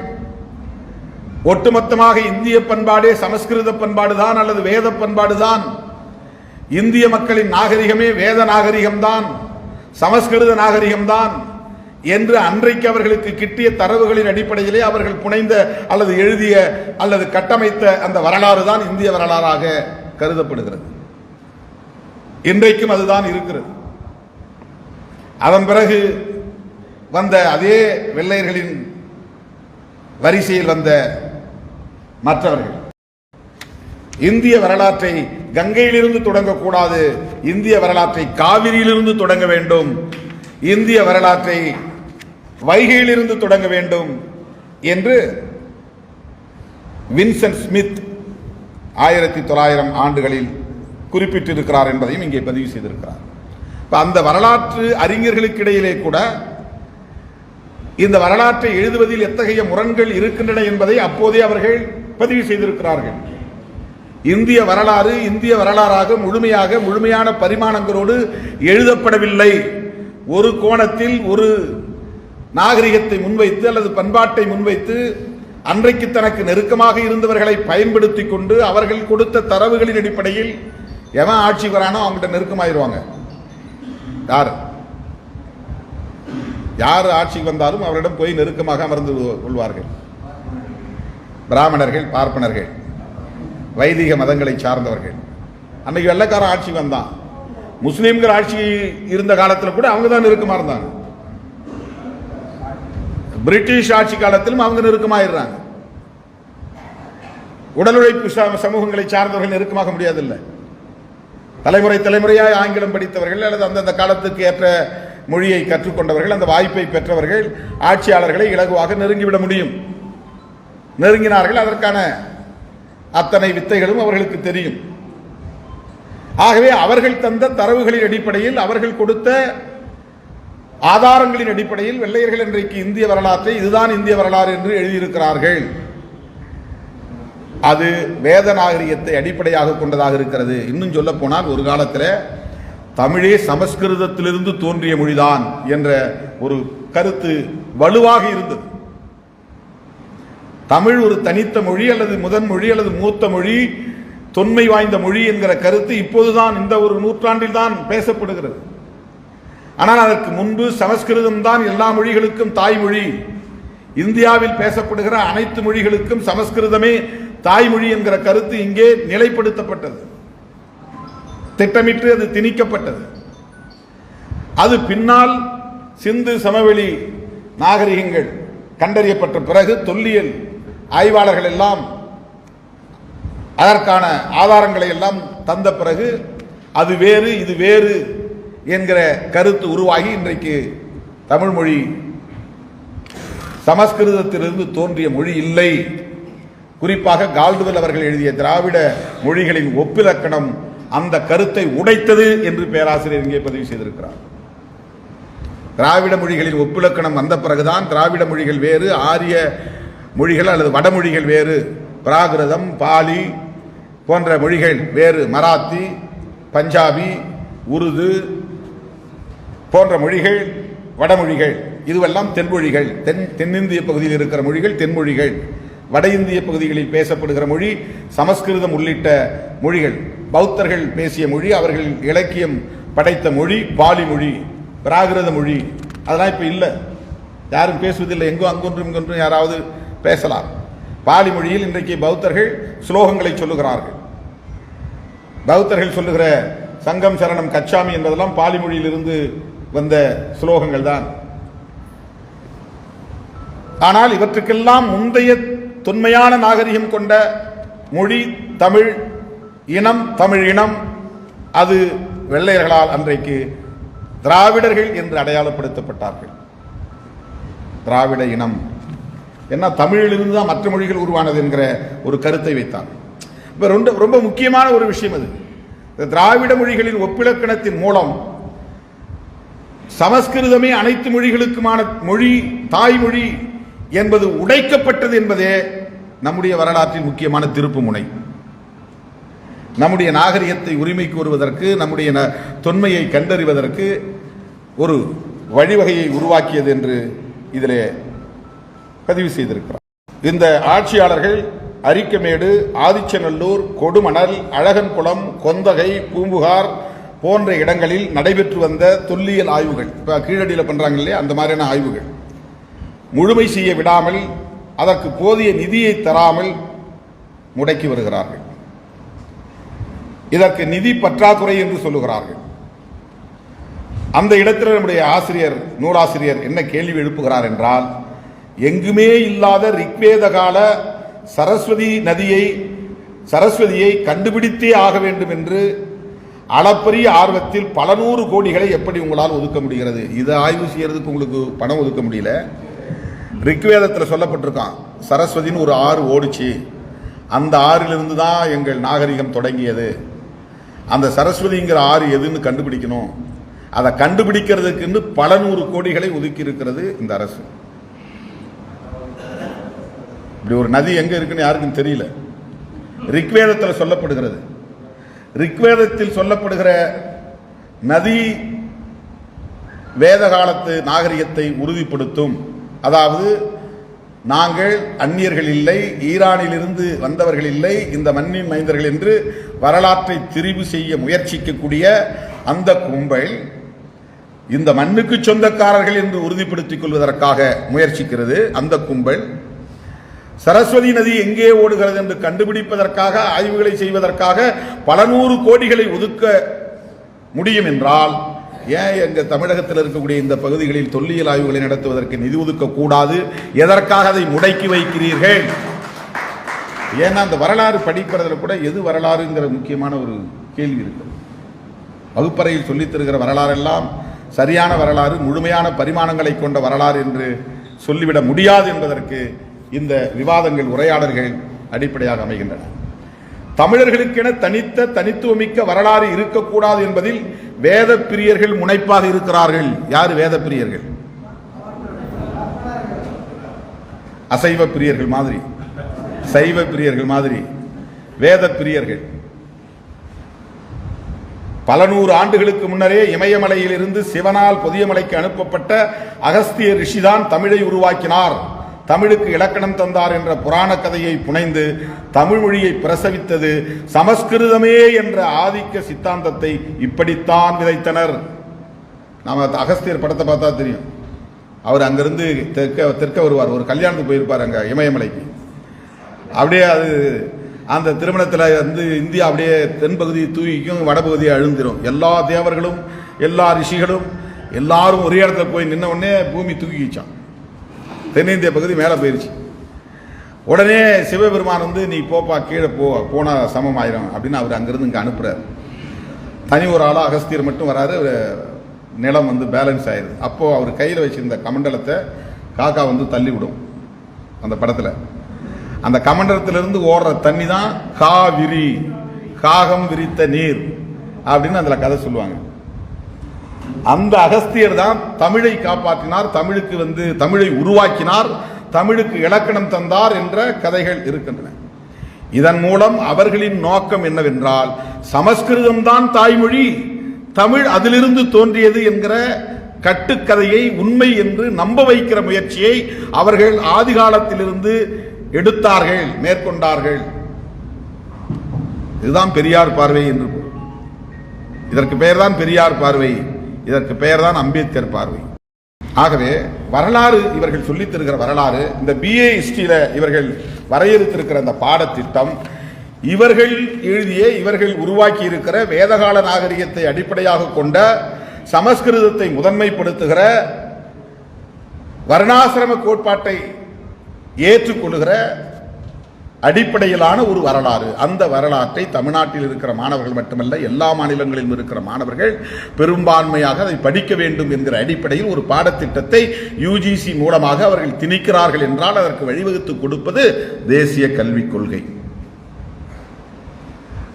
[SPEAKER 1] ஒட்டுமொத்தமாக இந்திய பண்பாடே சமஸ்கிருத பண்பாடுதான் அல்லது வேத பண்பாடுதான். இந்திய மக்களின் நாகரிகமே வேத நாகரிகம்தான், சமஸ்கிருத நாகரிகம்தான் என்று அன்றைக்கு அவர்களுக்கு கிட்டிய தரவுகளின் அடிப்படையிலே அவர்கள் புனைந்த அல்லது எழுதிய அல்லது கட்டமைத்த அந்த வரலாறு தான் இந்திய வரலாறாக கருதப்படுகிறது. இன்றைக்கும் அதுதான் இருக்கிறது. அதன் பிறகு வந்த அதே வெள்ளையர்களின் வரிசையில் வந்த மற்றவர்கள் இந்திய வரலாற்றை கங்கையிலிருந்து தொடங்கக்கூடாது, இந்திய வரலாற்றை காவிரியிலிருந்து தொடங்க வேண்டும், இந்திய வரலாற்றை வைகையிலிருந்து தொடங்க வேண்டும் என்று வின்சென்ட் ஸ்மித் 1900 ஆண்டுகளில் குறிப்பிட்டிருக்கிறார் என்பதையும் இங்கே பதிவு செய்திருக்கிறார். அந்த வரலாற்று அறிஞர்களுக்கு இடையிலே கூட இந்த வரலாற்றை எழுதுவதில் எத்தகைய முரண்கள் இருக்கின்றன என்பதை அப்போதே அவர்கள் பதிவு செய்திருக்கிறார்கள். இந்திய வரலாறு இந்திய வரலாறாக முழுமையான பரிமாணங்களோடு எழுதப்படவில்லை. ஒரு கோணத்தில் ஒரு நாகரிகத்தை முன்வைத்து அல்லது பண்பாட்டை முன்வைத்து அன்றைக்கு தனக்கு நெருக்கமாக இருந்தவர்களை பயன்படுத்தி கொண்டு அவர்கள் கொடுத்த தரவுகளின் அடிப்படையில் எவன் ஆட்சி வரானோ அவங்ககிட்ட நெருக்கமாயிருவாங்க. யார் ஆட்சிக்கு வந்தாலும் அவரிடம் போய் நெருக்கமாக அமர்ந்து கொள்வார்கள். பிராமணர்கள், பார்ப்பனர்கள், வைதிக மதங்களை சார்ந்தவர்கள். அன்னைக்கு வெள்ளைக்காரன் ஆட்சி வந்தான், முஸ்லீம்கள் ஆட்சி இருந்த காலத்தில் கூட அவங்க தான் நெருக்கமா இருந்தாங்க. பிரிட்டிஷ் ஆட்சி காலத்திலும் அவங்க நெருக்கமாயிடுறாங்க. உடல் உழைப்பு சமூகங்களை சார்ந்தவர்கள் நெருக்கமாக முடியாதில்லை. தலைமுறையாக ஆங்கிலம் படித்தவர்கள் அல்லது அந்தந்த காலத்துக்கு ஏற்ற மொழியை கற்றுக்கொண்டவர்கள், அந்த வாய்ப்பை பெற்றவர்கள் ஆட்சியாளர்களை இலகுவாக நெருங்கிவிட முடியும். நெருங்கினார்கள். அதற்கான அத்தனை வித்தைகளும் அவர்களுக்கு தெரியும். ஆகவே அவர்கள் தந்த தரவுகளின் அடிப்படையில், அவர்கள் கொடுத்த ஆதாரங்களின் அடிப்படையில் வெள்ளையர்கள் இன்றைக்கு இந்திய வரலாற்றை இதுதான் இந்திய வரலாறு என்று எழுதியிருக்கிறார்கள். அது வேத நாகரிகத்தை அடிப்படையாக கொண்டதாக இருக்கிறது. இன்னும் சொல்ல போனால் ஒரு காலத்தில் தமிழே சமஸ்கிருதத்திலிருந்து தோன்றிய மொழிதான் என்ற ஒரு கருத்து வலுவாக இருந்தது. தமிழ் ஒரு தனித்த மொழி அல்லது முதன் மொழி அல்லது மூத்த மொழி, தொன்மை வாய்ந்த மொழி என்கிற கருத்து இப்போதுதான் இந்த ஒரு நூற்றாண்டில் தான் பேசப்படுகிறது. ஆனால் அதற்கு முன்பு சமஸ்கிருதம் தான் எல்லா மொழிகளுக்கும் தாய்மொழி. இந்தியாவில் பேசப்படுகிற அனைத்து மொழிகளுக்கும் சமஸ்கிருதமே தாய்மொழி என்கிற கருத்து இங்கே நிலைப்படுத்தப்பட்டது, திட்டமிட்டு அது திணிக்கப்பட்டது. அது பின்னால் சிந்து சமவெளி நாகரிகங்கள் கண்டறியப்பட்ட பிறகு தொல்லியல் ஆய்வாளர்கள் எல்லாம் அதற்கான ஆதாரங்களை எல்லாம் தந்த பிறகு அது வேறு இது வேறு என்கிற கருத்து உருவாகி இன்றைக்கு தமிழ் மொழி சமஸ்கிருதத்திலிருந்து தோன்றிய மொழி இல்லை. குறிப்பாக கால்டுவெல் அவர்கள் எழுதிய திராவிட மொழிகளின் ஒப்பிலக்கணம் அந்த கருத்தை உடைத்தது என்று பேராசிரியர் இங்கே பதிவு செய்திருக்கிறார். திராவிட மொழிகளின் ஒப்பிலக்கணம் வந்த பிறகுதான் திராவிட மொழிகள் வேறு, ஆரிய மொழிகள் அல்லது வடமொழிகள் வேறு, பிராகிருதம் பாலி போன்ற மொழிகள் வேறு, மராத்தி பஞ்சாபி உருது போன்ற மொழிகள் வடமொழிகள், இதுவெல்லாம் தென்மொழிகள். தென்னிந்திய பகுதியில் இருக்கிற மொழிகள் தென்மொழிகள், வட இந்திய பகுதிகளில் பேசப்படுகிற மொழி சமஸ்கிருதம் உள்ளிட்ட மொழிகள். பௌத்தர்கள் பேசிய மொழி, அவர்கள் இலக்கியம் படைத்த மொழி பாலி மொழி, பிராகிருத மொழி. அதெல்லாம் இப்ப இல்லை, யாரும் பேசுவதில்லை. எங்கோ அங்கொன்றும் இங்கொன்றும் யாராவது பேசலாம். பாலி மொழியில் இன்றைக்கு பௌத்தர்கள் ஸ்லோகங்களை சொல்லுகிறார்கள். பௌத்தர்கள் சொல்லுகிற சங்கம் சரணம் கச்சாமி என்பதெல்லாம் பாலி மொழியில் இருந்து வந்த ஸ்லோகங்கள் தான். ஆனால் இவற்றுக்கெல்லாம் முந்தைய தொன்மையான நாகரிகம் கொண்ட மொழி தமிழ் இனம், தமிழ் இனம். அது வெள்ளையர்களால் அன்றைக்கு திராவிடர்கள் என்று அடையாளப்படுத்தப்பட்டார்கள். திராவிட இனம் என்ன, தமிழிலிருந்து தான் மற்ற மொழிகள் உருவானது என்கிற ஒரு கருத்தை வைத்தார். இப்ப ரொம்ப முக்கியமான ஒரு விஷயம் அது. திராவிட மொழிகளின் ஒப்பிலக்கணத்தின் மூலம் சமஸ்கிருதமே அனைத்து மொழிகளுக்குமான மொழி, தாய்மொழி என்பது உடைக்கப்பட்டது என்பதே நம்முடைய வரலாற்றின் முக்கியமான திருப்பு முனை. நம்முடைய நாகரிகத்தை உரிமைக்கு வருவதற்கு, நம்முடைய தொன்மையை கண்டறிவதற்கு ஒரு வழிவகையை உருவாக்கியது என்று இதிலே பதிவு செய்திருக்கிறார். இந்த ஆட்சியாளர்கள் அரிக்கமேடு, ஆதிச்சநல்லூர், கொடுமணல், அழகன்குளம், கொந்தகை, பூம்புகார் போன்ற இடங்களில் நடைபெற்று வந்த தொல்லியல் ஆய்வுகள், இப்போ கீழடியில் பண்றாங்க இல்லையா, அந்த மாதிரியான ஆய்வுகள் முழுமை செய்ய விடாமல், அதற்கு போதிய நிதியை தராமல் முடக்கி வருகிறார்கள். இதற்கு நிதி பற்றாக்குறை என்று சொல்லுகிறார்கள். அந்த இடத்தில் நம்முடைய ஆசிரியர், நூலாசிரியர் என்ன கேள்வி எழுப்புகிறார் என்றால், எங்குமே இல்லாத ரிக்வேத கால சரஸ்வதியை கண்டுபிடித்தே ஆக வேண்டும் என்று அளப்பரிய ஆர்வத்தில் பல நூறு கோடிகளை எப்படி உங்களால் ஒதுக்க முடிகிறது? இதை ஆய்வு செய்யறதுக்கு உங்களுக்கு பணம் ஒதுக்க முடியல. ரிக்வேதத்தில் சொல்லப்பட்டிருக்கான், சரஸ்வதினு ஒரு ஆறு ஓடிச்சு, அந்த ஆறிலிருந்து தான் எங்கள் நாகரிகம் தொடங்கியது. அந்த சரஸ்வதிங்கிற ஆறு எதுன்னு கண்டுபிடிக்கணும். அதை கண்டுபிடிக்கிறதுக்கு பல நூறு கோடிகளை ஒதுக்கி இருக்கிறது இந்த அரசு. இப்படி ஒரு நதி எங்க இருக்குன்னு யாருக்கும் தெரியல. ரிக்வேதத்தில் சொல்லப்படுகிறது. ரிக்வேதத்தில் சொல்லப்படுகிற நதி வேத காலத்து நாகரிகத்தை உறுதிப்படுத்தும். அதாவது நாங்கள் அந்நியர்கள் இல்லை, ஈரானிலிருந்து வந்தவர்கள் இல்லை, இந்த மண்ணின் மைந்தர்கள் என்று வரலாற்றை திரிவு செய்ய முயற்சிக்கக்கூடிய அந்த கும்பல் இந்த மண்ணுக்கு சொந்தக்காரர்கள் என்று உறுதிப்படுத்திக் கொள்வதற்காக முயற்சிக்கிறது. அந்த கும்பல் சரஸ்வதி நதி எங்கே ஓடுகிறது என்று கண்டுபிடிப்பதற்காக, ஆய்வுகளை செய்வதற்காக பல நூறு கோடிகளை ஒதுக்க முடியும் என்றால், ஏன் எங்க தமிழகத்தில் இருக்கக்கூடிய இந்த பகுதிகளில் தொல்லியல் ஆய்வுகளை நடத்துவதற்கு நிதி ஒதுக்க கூடாது? எதற்காக அதை முடக்கி வைக்கிறீர்கள்? ஏன்னா அந்த வரலாறு படிப்பதில் கூட எது வரலாறுங்கிற முக்கியமான ஒரு கேள்வி இருக்கு. வகுப்பறையில் சொல்லித் தருகிற வரலாறெல்லாம் சரியான வரலாறு, முழுமையான பரிமாணங்களை கொண்ட வரலாறு என்று சொல்லிவிட முடியாது என்பதற்கு இந்த விவாதங்கள், உரையாடல்கள் அடிப்படையாக அமைகின்றன. தமிழர்களுக்கென தனித்துவமிக்க வரலாறு இருக்கக்கூடாது என்பதில் வேத பிரியர்கள் முனைப்பாக இருக்கிறார்கள். யார் வேத பிரியர்கள்? அசைவ பிரியர்கள் மாதிரி, சைவ பிரியர்கள் மாதிரி வேத பிரியர்கள். பல நூறு ஆண்டுகளுக்கு முன்னரே இமயமலையில் இருந்து சிவனால் பொதியமலைக்கு அனுப்பப்பட்ட அகஸ்திய ரிஷிதான் தமிழை உருவாக்கினார், தமிழுக்கு இலக்கணம் தந்தார் என்ற புராண கதையை புனைந்து தமிழ் மொழியை பிரசவித்தது சமஸ்கிருதமே என்ற ஆதிக்க சித்தாந்தத்தை இப்படித்தான் விதைத்தனர். நாம அகஸ்தியர் படத்தை பார்த்தா தெரியும். அவர் அங்கிருந்து தெற்க வருவார், ஒரு கல்யாணத்துக்கு போயிருப்பார் அங்க இமயமலைக்கு. அப்படியே அது அந்த திருமணத்தில் வந்து இந்தியா அப்படியே தென்பகுதி தூக்கிக்கும், வடபகுதியை அழுந்திரும். எல்லா தேவர்களும் எல்லா ரிஷிகளும் எல்லாரும் ஒரே இடத்துல போய் நின்ன உடனே பூமி தூக்கிச்சான், தென்னிந்திய பகுதி மேலே போயிருச்சு. உடனே சிவபெருமான் வந்து நீ போப்பா கீழே போனா சமம் ஆயிரும் அப்படின்னு அவர் அங்கிருந்து இங்கே அனுப்புறாரு. தனி ஒரு ஆளாக அகஸ்தியர் மட்டும் வராரு, நிலம் வந்து பேலன்ஸ் ஆயிடுது. அப்போ அவர் கையில் வச்சிருந்த கமண்டலத்தை காக்கா வந்து தள்ளி விடும். அந்த படத்தில் அந்த கமண்டலத்திலிருந்து ஓடுற தண்ணி தான் காவிரி, காகம் விரித்த நீர் அப்படின்னு அதுல கதை சொல்லுவாங்க. அந்த அகஸ்தியர் தான் தமிழை காப்பாற்றினார், தமிழுக்கு வந்து தமிழை உருவாக்கினார், தமிழுக்கு இலக்கணம் தந்தார் என்ற கதைகள் இருக்கின்றன. இதன் மூலம் அவர்களின் நோக்கம் என்னவென்றால் சமஸ்கிருதம் தான் தாய்மொழி, தமிழ் அதிலிருந்து தோன்றியது என்கிற கட்டுக்கதையை உண்மை என்று நம்ப வைக்கிற முயற்சியை அவர்கள் ஆதி காலத்திலிருந்து எடுத்தார்கள், மேற்கொண்டார்கள். இதுதான் பெரியார் பார்வை என்று. இதற்கு பெயர் தான் பெரியார் பார்வை, இதற்கு பெயர் தான் அம்பேத்கர் பார்வை. ஆகவே வரலாறு இவர்கள் சொல்லித் தருகிற வரலாறு, இந்த BA ஹிஸ்டரியில இவர்கள் வரையறுத்திருக்கிற அந்த பாடத்திட்டம் இவர்கள் எழுதிய, இவர்கள் உருவாக்கி இருக்கிற வேதகால நாகரிகத்தை அடிப்படையாக கொண்ட, சமஸ்கிருதத்தை முதன்மைப்படுத்துகிற, வர்ணாசிரம கோட்பாட்டை ஏற்றுக்கொள்கிற அடிப்படையிலான ஒரு வரலாறு. அந்த வரலாற்றை தமிழ்நாட்டில் இருக்கிற மாணவர்கள் மட்டுமல்ல, எல்லா மாநிலங்களிலும் இருக்கிற மாணவர்கள் பெரும்பான்மையாக அதை படிக்க வேண்டும் என்கிற அடிப்படையில் ஒரு பாடத்திட்டத்தை UGC மூலமாக அவர்கள் திணிக்கிறார்கள் என்றால் அதற்கு வழிவகுத்து கொடுப்பது தேசிய கல்விக் கொள்கை.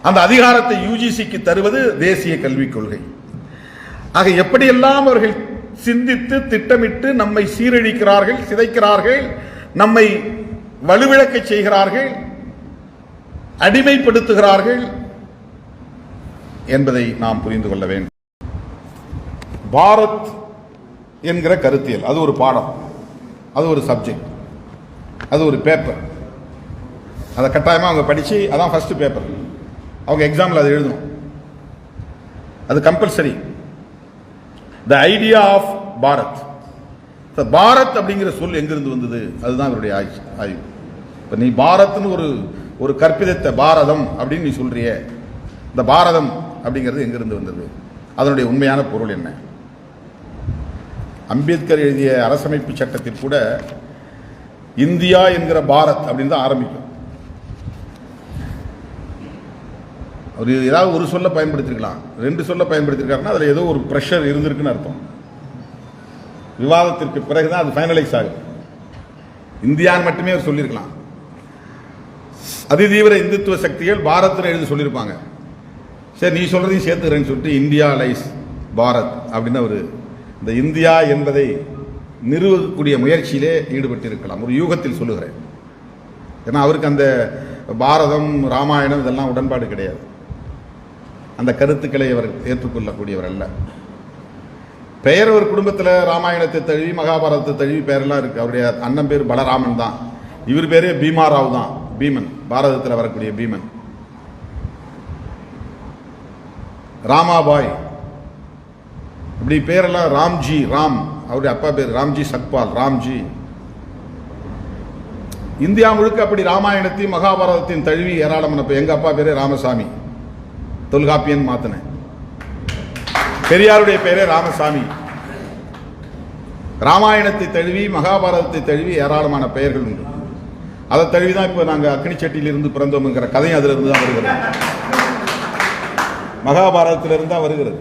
[SPEAKER 1] அந்த அதிகாரத்தை UGCக்கு தருவது தேசிய கல்விக் கொள்கை. ஆக எப்படியெல்லாம் அவர்கள் சிந்தித்து திட்டமிட்டு நம்மை சீரழிக்கிறார்கள், சிதைக்கிறார்கள், நம்மை வலுவிழக்க செய்கிறார்கள், அடிமைப்படுத்துகிறார்கள் என்பதை நாம் புரிந்து கொள்ள வேண்டும். பாரத் என்கிற கருத்தியல் அது ஒரு பாடம், அது ஒரு சப்ஜெக்ட், அது ஒரு பேப்பர். அதை கட்டாயமாக அவங்க படித்து, அதான் ஃபர்ஸ்ட் பேப்பர், அவங்க எக்ஸாமில் அதை எழுதணும். அது compulsory. The idea of Bharat. Bharat அப்படிங்கிற சொல் எங்கிருந்து வந்தது, அதுதான் அவருடைய ஆய்வு. இப்போ நீ பாரத்னு ஒரு கற்பிதத்தை பாரதம் அப்படின்னு நீ சொல்றிய, இந்த பாரதம் அப்படிங்கிறது எங்கிருந்து வந்தது, அதனுடைய உண்மையான பொருள் என்ன? அம்பேத்கர் எழுதிய அரசமைப்பு சட்டத்தில் கூட இந்தியா என்கிற பாரத் அப்படின்னு தான் ஆரம்பிக்கும். அவர் ஏதாவது ஒரு சொல்ல பயன்படுத்திருக்கலாம், 2 சொல்ல பயன்படுத்திருக்காருன்னா அதில் ஏதோ ஒரு ப்ரெஷர் இருந்திருக்குன்னு அர்த்தம். விவாதத்திற்கு பிறகுதான் அது ஃபைனலைஸ் ஆகும். இந்தியான்னு மட்டுமே அவர் சொல்லியிருக்கலாம். அதிதீவிர இந்துத்துவ சக்திகள் பாரத்னு எழுதி சொல்லியிருப்பாங்க. சரி நீ சொல்றதையும் சேர்த்துக்கிறேன்னு சொல்லிட்டு இந்தியா லைஸ் பாரத் அப்படின்னு அவர் இந்த இந்தியா என்பதை நிறுவக்கூடிய முயற்சியிலே ஈடுபட்டு இருக்கலாம், ஒரு யூகத்தில் சொல்லுகிறேன். ஏன்னா அவருக்கு அந்த பாரதம், ராமாயணம் இதெல்லாம் உடன்பாடு கிடையாது. அந்த கருத்துக்களை அவர் ஏற்றுக்கொள்ளக்கூடியவர் அல்ல. பெயர் ஒரு குடும்பத்தில் ராமாயணத்தை தழுவி மகாபாரதத்தை தழுவி பெயரெல்லாம் இருக்கு. அவருடைய அண்ணன் பேர் பலராமன் தான், இவர் பேரே பீமாராவ் தான், பீமன், பாரதத்தில் வரக்கூடிய பீமன். ராமாபாய் இப்படி பேரெல்லாம், ராம்ஜி, ராம் அவருடைய அப்பா பேர் ராம்ஜி சக்பால், ராம்ஜி. இந்தியா முழுக்க அப்படி ராமாயணத்தையும் மகாபாரதத்தையும் தழுவி ஏராளமான. எங்க அப்பா பேரே ராமசாமி, தொல்காப்பியன் மாத்தின. பெரியாருடைய பெயரே ராமசாமி. ராமாயணத்தை தழுவி மகாபாரதத்தை தழுவி ஏராளமான பெயர்கள் உண்டு. அதை தழுவிதான் இப்போ நாங்கள் அக்னிச்சட்டியில் இருந்து பிறந்தோம்ங்கிற கதையும் அதுல இருந்து தான் வருகிறது, மகாபாரதத்திலிருந்து தான் வருகிறது.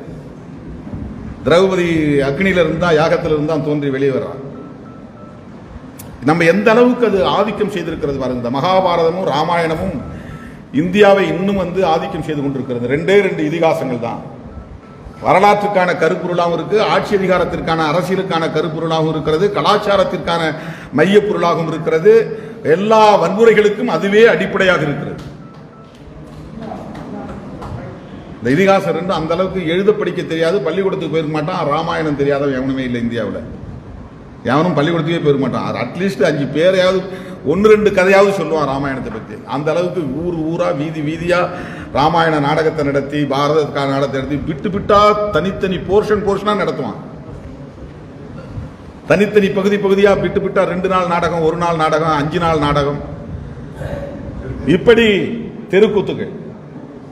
[SPEAKER 1] திரௌபதி அக்னியிலிருந்து தான், யாகத்திலிருந்து தான் தோன்றி வெளியே வர்றான். நம்ம எந்த அளவுக்கு அது ஆதிக்கம் செய்திருக்கிறது பாருங்க. இந்த மகாபாரதமும் ராமாயணமும் இந்தியாவை இன்னும் ஆதிக்கம் செய்து கொண்டிருக்கிறது. 2 இதிகாசங்கள் தான். வரலாற்றுக்கான கருப்பொருளாகவும் இருக்கு, ஆட்சி அதிகாரத்திற்கான அரசியலுக்கான கருப்பொருளாகவும் இருக்கிறது, கலாச்சாரத்திற்கான மையப்பொருளாகவும் இருக்கிறது. எல்லா வன்முறைகளுக்கும் அதுவே அடிப்படையாக இருக்கிறது. இந்த இதிகாசம் அந்த அளவுக்கு எழுத படிக்க தெரியாது, பள்ளிக்கூடத்துக்கு போயிருக்க மாட்டான், ராமாயணம் தெரியாதவன் எவனுமே இல்லை இந்தியாவில். எவனும் பள்ளிக்கூடத்துக்கே போயிருக்க மாட்டான். அட்லீஸ்ட் 5 பேரையாவது 1-2 கதையாவது சொல்லுவான் ராமாயணத்தை பற்றி. அந்த அளவுக்கு ஊர் ஊரா வீதி வீதியா ராமாயண நாடகத்தை நடத்தி, பாரத நாடகத்தை நடத்தி, விட்டு விட்டா தனித்தனி போர்ஷனா நடத்துவான். தனித்தனி பகுதியா விட்டு விட்டா 2 நாள் நாடகம், 1 நாள் நாடகம், 5 நாள் நாடகம், இப்படி தெருக்கூத்துக்கு.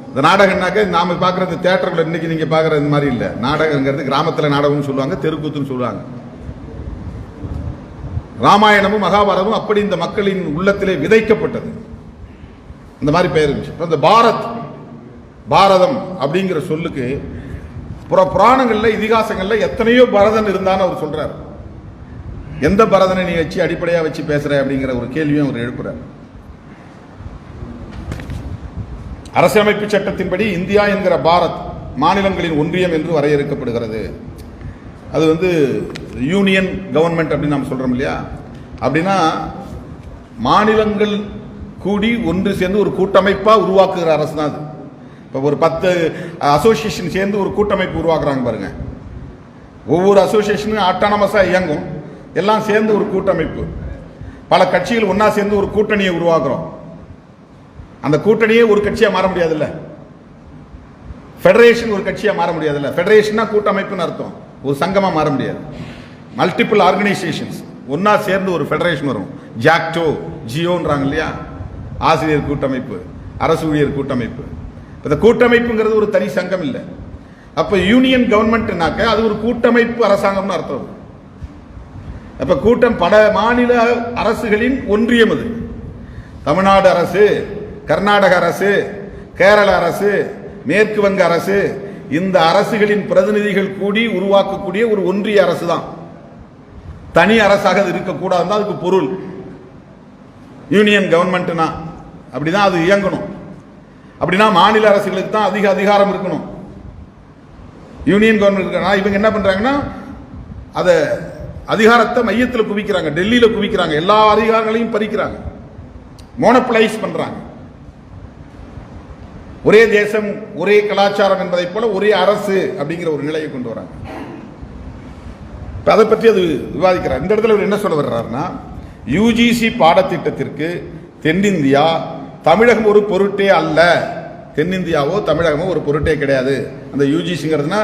[SPEAKER 1] இந்த நாடகம்னாக்க நாம பார்க்கறது தியேட்டர்ல இன்னைக்கு நீங்க பார்க்கறது இந்த மாதிரி இல்லை. நாடகங்கிறது கிராமத்துல நாடகம்னு சொல்லுவாங்க, தெருக்கூத்துன்னு சொல்லுவாங்க. ராமாயணமும் மகாபாரதமும் அப்படி இந்த மக்களின் உள்ளத்திலே விதைக்கப்பட்டது. இந்த மாதிரி பெயர் இருந்துச்சு. இந்த பாரதம் அப்படிங்கிற சொல்லுக்கு புராணங்கள்ல இதிகாசங்கள்ல எத்தனையோ பரதன் இருந்தான்னு அவர் சொல்றாரு. எந்த பரதனை நீ வச்சு அடிப்படையா வச்சு பேசுற அப்படிங்கிற ஒரு கேள்வியும் அவர் எழுப்புறார். அரசியலமைப்பு சட்டத்தின்படி இந்தியா என்கிற பாரத் மாநிலங்களின் ஒன்றியம் என்று வரையறுக்கப்படுகிறது. அது யூனியன் கவர்மெண்ட் அப்படின்னு நாம் சொல்றோம் இல்லையா? அப்படின்னா மாநிலங்கள் கூடி ஒன்று சேர்ந்து ஒரு கூட்டமைப்பா உருவாக்குகிற அரசு தான் அது. இப்போ ஒரு 10 அசோசியேஷன் சேர்ந்து ஒரு கூட்டமைப்பு உருவாக்குறாங்க பாருங்க. ஒவ்வொரு அசோசியேஷனும் ஆட்டானமஸா இயங்கும், எல்லாம் சேர்ந்து ஒரு கூட்டமைப்பு. பல கட்சிகள் ஒன்னா சேர்ந்து ஒரு கூட்டணியை உருவாக்குறோம். அந்த கூட்டணியே ஒரு கட்சியா மாற முடியாதுல்ல. ஃபெடரேஷன் ஒரு கட்சியா மாற முடியாதுல்ல. ஃபெடரேஷன்னா கூட்டமைப்புன்னு அர்த்தம், ஒரு சங்கமா மாற முடியாது. மல்டிபிள் ஆர்கனைசேஷன்ஸ் ஒன்னா சேர்ந்து ஒரு ஃபெடரேஷன் வரும். ஜாக்டோ, ஜியோன்றாங்க இல்லையா, ஆசிரியர் கூட்டமைப்பு, அரசு ஊழியர் கூட்டமைப்பு. இந்த கூட்டமைப்புங்கிறது ஒரு தனி சங்கம் இல்லை. அப்ப யூனியன் கவர்மெண்ட்னாக்க அது ஒரு கூட்டமைப்பு அரசாங்கம்னு அர்த்தம். அப்ப கூட்டம் பல மாநில அரசுகளின் ஒன்றியம். அது தமிழ்நாடு அரசு, கர்நாடக அரசு, கேரள அரசு, மேற்கு வங்க அரசு, இந்த அரசுகளின் பிரதிநிதிகள் கூடி உருவாக்கக்கூடிய ஒரு ஒன்றிய அரசு தான். தனி அரசாக அது இருக்கக்கூடாது, அதுக்கு பொருள். யூனியன் கவர்மெண்ட்னா அப்படிதான் அது இயங்கணும். அப்படின்னா மாநில அரசுகளுக்கு தான் அதிக அதிகாரம் இருக்கணும். யூனியன் கவர்மெண்ட் இவங்க என்ன பண்றாங்கன்னா அத அதிகாரத்தை மையத்தில் குவிக்கிறாங்க, டெல்லியில குவிக்கிறாங்க, எல்லா அதிகாரங்களையும் பறிக்கிறாங்க, மோனோபலைஸ் பண்றாங்க. ஒரே தேசம் ஒரே கலாச்சாரம் என்பதை போல ஒரே அரசு அப்படிங்கிற ஒரு நிலையை கொண்டு வராங்க. அதை பற்றி அது விவாதிக்கிறார். இந்த இடத்துல அவர் என்ன சொல்ல வர்றாருன்னா, யுஜிசி பாடத்திட்டத்திற்கு தென்னிந்தியா தமிழகம் ஒரு பொருட்டே அல்ல. தென்னிந்தியாவோ தமிழகமோ ஒரு பொருட்டே கிடையாது. அந்த யுஜிசிங்கிறதுனா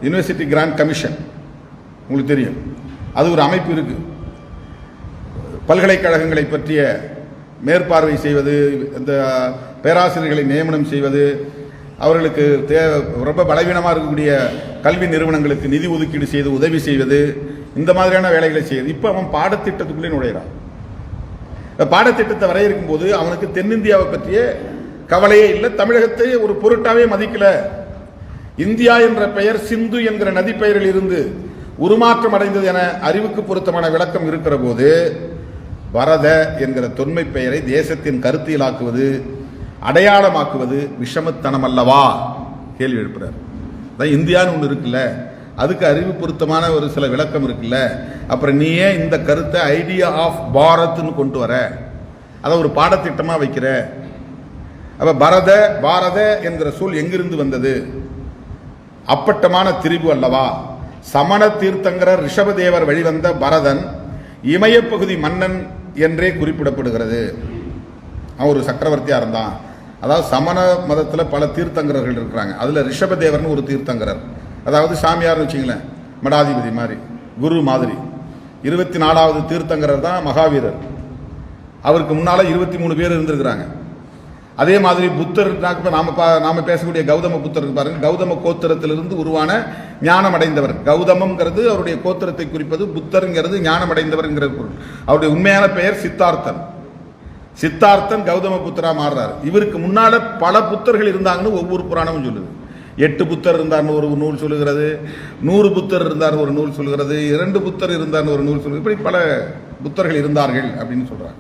[SPEAKER 1] யூனிவர்சிட்டி கிராண்ட் கமிஷன், உங்களுக்கு தெரியும், அது ஒரு அமைப்பு இருக்கு. பல்கலைக்கழகங்களை பற்றிய மேற்பார்வை செய்வது, இந்த பேராசிரியர்களை நியமனம் செய்வது, அவர்களுக்கு ரொம்ப பலவீனமாக இருக்கக்கூடிய கல்வி நிறுவனங்களுக்கு நிதி ஒதுக்கீடு செய்து உதவி செய்வது, இந்த மாதிரியான வேலைகளை செய்யுது. இப்போ அவன் பாடத்திட்டத்துக்குள்ளே நுழைகிறான். பாடத்திட்டத்தை வரையறுக்கும் போது அவனுக்கு தென்னிந்தியாவை பற்றிய கவலையே இல்லை, தமிழகத்தை ஒரு பொருட்டாவே மதிக்கல. இந்தியா என்ற பெயர் சிந்து என்கிற நதி பெயரில் இருந்து உருமாற்றம் அடைந்தது என அறிவுக்கு பொருத்தமான விளக்கம் இருக்கிற போது பரத என்கிற தொன்மை பெயரை தேசத்தின் கருத்தியலாக்குவது, அடையாளமாக்குவது விஷமத்தனம் அல்லவா? கேள்வி எழுப்புறார். இந்தியான்னு ஒன்று இருக்குல்ல, அதுக்கு அறிவு பொருத்தமான ஒரு சில விளக்கம் இருக்குல்ல, அப்புறம் நீ ஏன் இந்த கருத்தை ஐடியா ஆஃப் பாரத்னு கொண்டு வர, அதை ஒரு பாடத்திட்டமா வைக்கிற? அப்ப பாரத என்கிற சொல் எங்கிருந்து வந்தது? அப்பட்டமான திரிபு அல்லவா? சமண தீர்த்தங்கரர் ரிஷபதேவர் வழிவந்த பரதன் இமயப்பகுதி மன்னன் என்றே குறிப்பிடப்படுகிறது. அவன் ஒரு சக்கரவர்த்தியா இருந்தான். அதாவது சமண மதத்தில் பல தீர்த்தங்கரர்கள் இருக்கிறாங்க. அதுல ரிஷபதேவர்னு ஒரு தீர்த்தங்கரர், அதாவது சாமியார்னு வச்சுங்களேன், மடாதிபதி மாதிரி, குரு மாதிரி. 24வது தீர்த்தங்கரர் தான் மகாவீரர். அவருக்கு முன்னால 23 பேர் இருந்திருக்கிறாங்க. அதே மாதிரி புத்தர், நாம பேசக்கூடிய கௌதம புத்தர் பாருங்க, கௌதம கோத்திரத்திலிருந்து உருவான ஞானம் அடைந்தவர். கௌதமம்ங்கிறது அவருடைய கோத்திரத்தை குறிப்பது, புத்தருங்கிறது ஞானம் அடைந்தவர். அவருடைய உண்மையான பெயர் சித்தார்த்தன். சித்தார்த்தன் கௌதம புத்தரா மாறுறாரு. இவருக்கு முன்னால பல புத்தர்கள் இருந்தாங்கன்னு ஒவ்வொரு புராணமும் சொல்லுது. 8 புத்தர் இருந்தார்னு ஒரு நூல் சொல்லுகிறது, 100 புத்தர் இருந்தார்னு ஒரு நூல் சொல்லுகிறது, 2 புத்தர் இருந்தார்னு ஒரு நூல் சொல்லுது. இப்படி பல புத்தர்கள் இருந்தார்கள் அப்படின்னு சொல்றாங்க.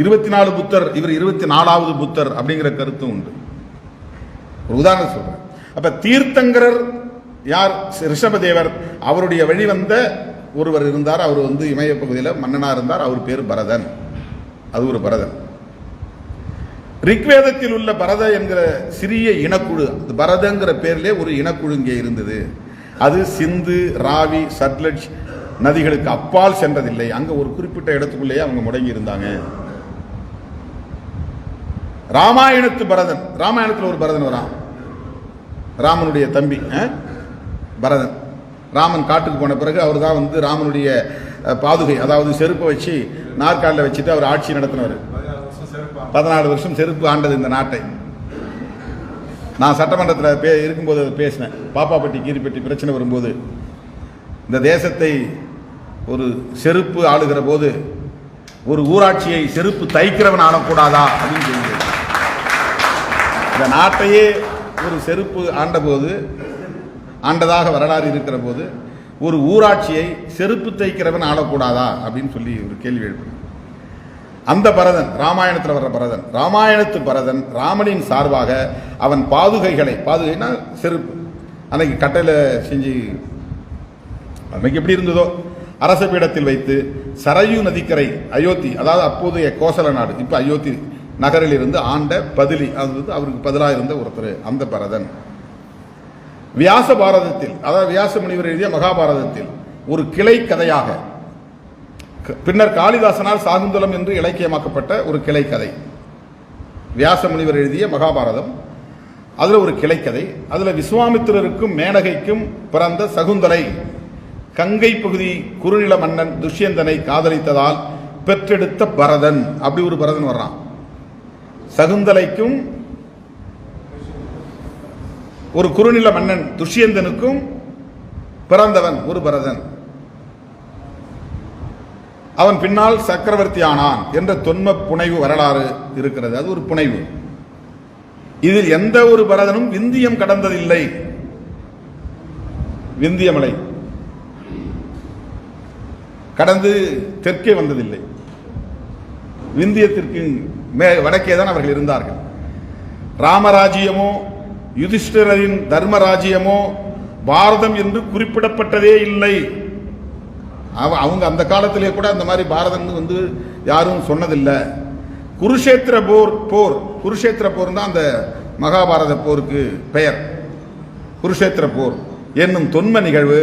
[SPEAKER 1] 24 புத்தர், இவர் 24வது புத்தர் அப்படிங்கிற கருத்தும் உண்டு. ஒரு உதாரணம் சொல்றேன். அப்ப தீர்த்தங்கரர் யார்? ரிஷபதேவர். அவருடைய வழிவந்த ஒருவர் இருந்தார். அவர் இமய பகுதியில் மன்னனா இருந்தார். அவர் பேர் பரதன். அது ஒரு பரதன். ரிக்வேதத்தில் உள்ள பரத என்கிற சிறிய இனக்குழு, பரதங்கிற பேரிலே ஒரு இனக்குழு இங்கே இருந்தது. அது சிந்து, ராவி, சட்லஜ் நதிகளுக்கு அப்பால் சென்றதில்லை. அங்க ஒரு குறிப்பிட்ட இடத்துக்குள்ளேயே அவங்க முடங்கி இருந்தாங்க. ராமாயணத்து பரதன், ராமாயணத்தில் ஒரு பரதன் வரான், ராமனுடைய தம்பி பரதன். ராமன் காட்டுக்கு போன பிறகு அவர் தான் வந்து ராமனுடைய பாதுகை, அதாவது செருப்பை வச்சு நாற்காலில் வச்சுட்டு அவர் ஆட்சி நடத்தினவர். 14 வருஷம் செருப்பு ஆண்டது இந்த நாட்டை. நான் சட்டமன்றத்தில் இருக்கும்போது அதை பேசினேன். பாப்பாப்பட்டி கீரிப்பட்டி பிரச்சனை வரும்போது இந்த தேசத்தை ஒரு செருப்பு ஆளுகிற போது ஒரு ஊராட்சியை செருப்பு தைக்கிறவன் ஆளக்கூடாதா அப்படின்னு சொல்லி இந்த நாட்டையே ஒரு செருப்பு ஆண்டதாக வரலாறு இருக்கிற போது ஒரு ஊராட்சியை செருப்பு தைக்கிறவன் ஆளக்கூடாதா அப்படின்னு சொல்லி ஒரு கேள்வி எழுப்பு. அந்த பரதன் ராமாயணத்தில் வர்ற பரதன், ராமாயணத்து பரதன் ராமனின் சார்பாக அவன் பாதுகைனா செருப்பு அன்னைக்கு கட்டையில் செஞ்சு அன்னைக்கு எப்படி இருந்ததோ அரச பீடத்தில் வைத்து சரயு நதிக்கரை அயோத்தி, அதாவது அப்போதைய கோசல நாடு, இப்போ அயோத்தி நகரில் இருந்து ஆண்ட பதிலி, அது அவருக்கு பதிலாக இருந்த ஒருத்தர் அந்த பரதன். வியாச பாரதத்தில், அதாவது வியாச முனிவர் எழுதிய மகாபாரதத்தில் ஒரு கிளை கதையாக, பின்னர் காளிதாசனால் சாகுந்தலம் என்று இலக்கியமாக்கப்பட்ட ஒரு கிளை கதை, வியாச முனிவர் எழுதிய மகாபாரதம். அதுல ஒரு கிளைக்கதை. அதுல விஸ்வாமித்திரருக்கும் மேனகைக்கும் பிறந்த சகுந்தலை கங்கை பகுதி குறுநில மன்னன் துஷ்யந்தனை காதலித்ததால் பெற்றெடுத்த பரதன், அப்படி ஒரு பரதன் வர்றான். சகுந்தலைக்கும் ஒரு குறுநில மன்னன் துஷ்யந்தனுக்கும் பிறந்தவன் ஒரு பரதன். அவன் பின்னால் சக்கரவர்த்தி ஆனான் என்ற தொன்ம புனைவு வரலாறு இருக்கிறது. அது ஒரு புனைவு. இதில் எந்த ஒரு பரதனும் விந்தியம் கடந்ததில்லை. விந்தியமலை கடந்து தெற்கே வந்ததில்லை. விந்தியத்திற்கு வடக்கே தான் அவர்கள் இருந்தார்கள். ராமராஜ்யமோ யுதிஷ்டிரரின் தர்மராஜ்யமோ பாரதம் என்று குறிப்பிடப்பட்டதே இல்லை. அவங்க அந்த காலத்திலே கூட அந்த மாதிரி பாரதம் வந்து யாரும் சொன்னதில்லை. குருஷேத்திர போர் குருஷேத்திர போர் தான் அந்த மகாபாரத போருக்கு பெயர். குருஷேத்திர போர் என்னும் தொன்ம நிகழ்வு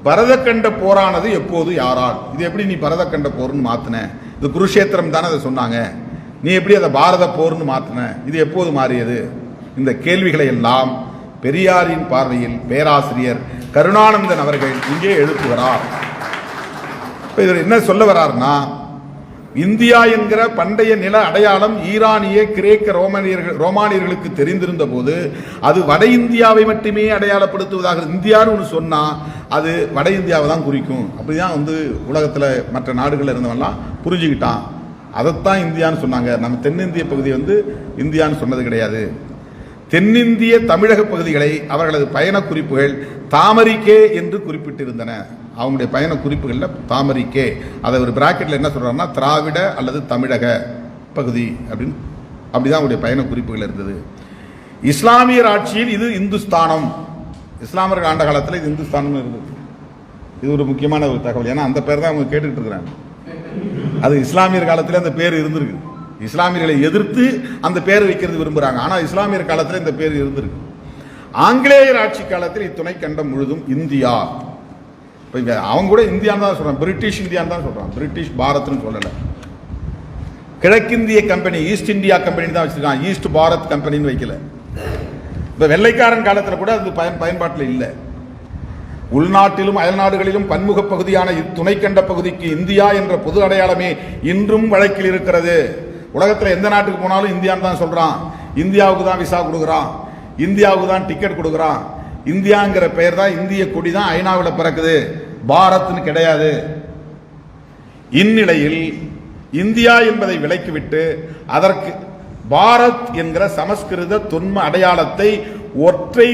[SPEAKER 1] பரதக்கண்ட போரானது எப்போது, யாரால்? இது எப்படி நீ பரதக்கண்ட போர்னு மாத்தின? இது குருஷேத்திரம் தானே அதை சொன்னாங்க, நீ எப்படி அதை பாரத போர்னு மாத்தின? இது எப்போது மாறியது? இந்த கேள்விகளை எல்லாம் பெரியாரின் பார்வையில் பேராசிரியர் கருணானந்தன் அவர்கள் இங்கே எழுப்புகிறார். இதில் என்ன சொல்ல வர்றார்னா, இந்தியா என்கிற பண்டைய நில அடையாளம் ஈரானிய கிரேக்க ரோமானியர்களுக்கு தெரிந்திருந்த போது அது வட இந்தியாவை மட்டுமே அடையாளப்படுத்துவதாக, இந்தியான்னு ஒன்று சொன்னா அது வட இந்தியாவை தான் குறிக்கும். அப்படிதான் வந்து உலகத்தில் மற்ற நாடுகள் இருந்தவெல்லாம் புரிஞ்சுக்கிட்டான். அதைத்தான் இந்தியான்னு சொன்னாங்க. நம்ம தென்னிந்திய பகுதி வந்து இந்தியான்னு சொன்னது கிடையாது. தென்னிந்திய தமிழக பகுதிகளை அவர்களது பயண குறிப்புகள் தாமரிக்கே என்று குறிப்பிட்டிருந்தன. அவங்களுடைய பயண குறிப்புகளில் தாமரிக்கே, அதை ஒரு பிராக்கெட்டில் என்ன சொல்றாங்கன்னா திராவிட அல்லது தமிழக பகுதி அப்படின்னு, அப்படிதான் அவங்களுடைய பயண குறிப்புகள் இருந்தது. இஸ்லாமியர் ஆட்சியில் இது இந்துஸ்தானம், இஸ்லாமியர்கள் ஆண்ட காலத்தில் இது இந்துஸ்தானம் இருந்தது. இது ஒரு முக்கியமான ஒரு தகவல். ஏன்னா அந்த பேர் தான் அவங்க கேட்டுக்கிட்டு இருக்கிறாங்க. அது இஸ்லாமியர் காலத்தில் அந்த பேர் இருந்திருக்கு. இஸ்லாமியர்களை எதிர்த்து அந்த பேர் வைக்கிறது விரும்புகிறாங்க. ஆனால் இஸ்லாமியர் காலத்தில் இந்த பேர் இருந்திருக்கு. ஆங்கிலேயர் ஆட்சி காலத்தில் இத்துணை கண்டம் முழுதும் இந்தியா. இப்போ அவங்க கூட இந்தியான்னு தான் சொல்கிறாங்க, பிரிட்டிஷ் இந்தியான்னு தான் சொல்கிறாங்க, பிரிட்டிஷ் பாரத்னு சொல்லலை. கிழக்கிந்திய கம்பெனி, ஈஸ்ட் இந்தியா கம்பெனி தான் வச்சிருக்காங்க, ஈஸ்ட் பாரத் கம்பெனின்னு வைக்கல. இப்போ வெள்ளைக்காரன் காலத்தில் கூட அது பயன்பாட்டில் இல்லை. உள்நாட்டிலும் அயல்நாடுகளிலும் பன்முக பகுதியான இத்துணைக்கண்ட பகுதிக்கு இந்தியா என்ற பொது அடையாளமே இன்றும் வழக்கில் இருக்கிறது. உலகத்தில் எந்த நாட்டுக்கு போனாலும் இந்தியான்னு தான் சொல்றான். இந்தியாவுக்கு தான் விசா கொடுக்குறான், இந்தியாவுக்கு தான் டிக்கெட் கொடுக்குறான். இந்தியாங்கிற பெயர் தான், இந்திய கொடி தான் ஐநாவில் பிறக்குது, பாரத்னு கிடையாது. இந்நிலையில் இந்தியா என்பதை விலக்கிவிட்டு அதற்கு பாரத் என்கிற சமஸ்கிருத தொன்ம அடையாளத்தை ஒற்றை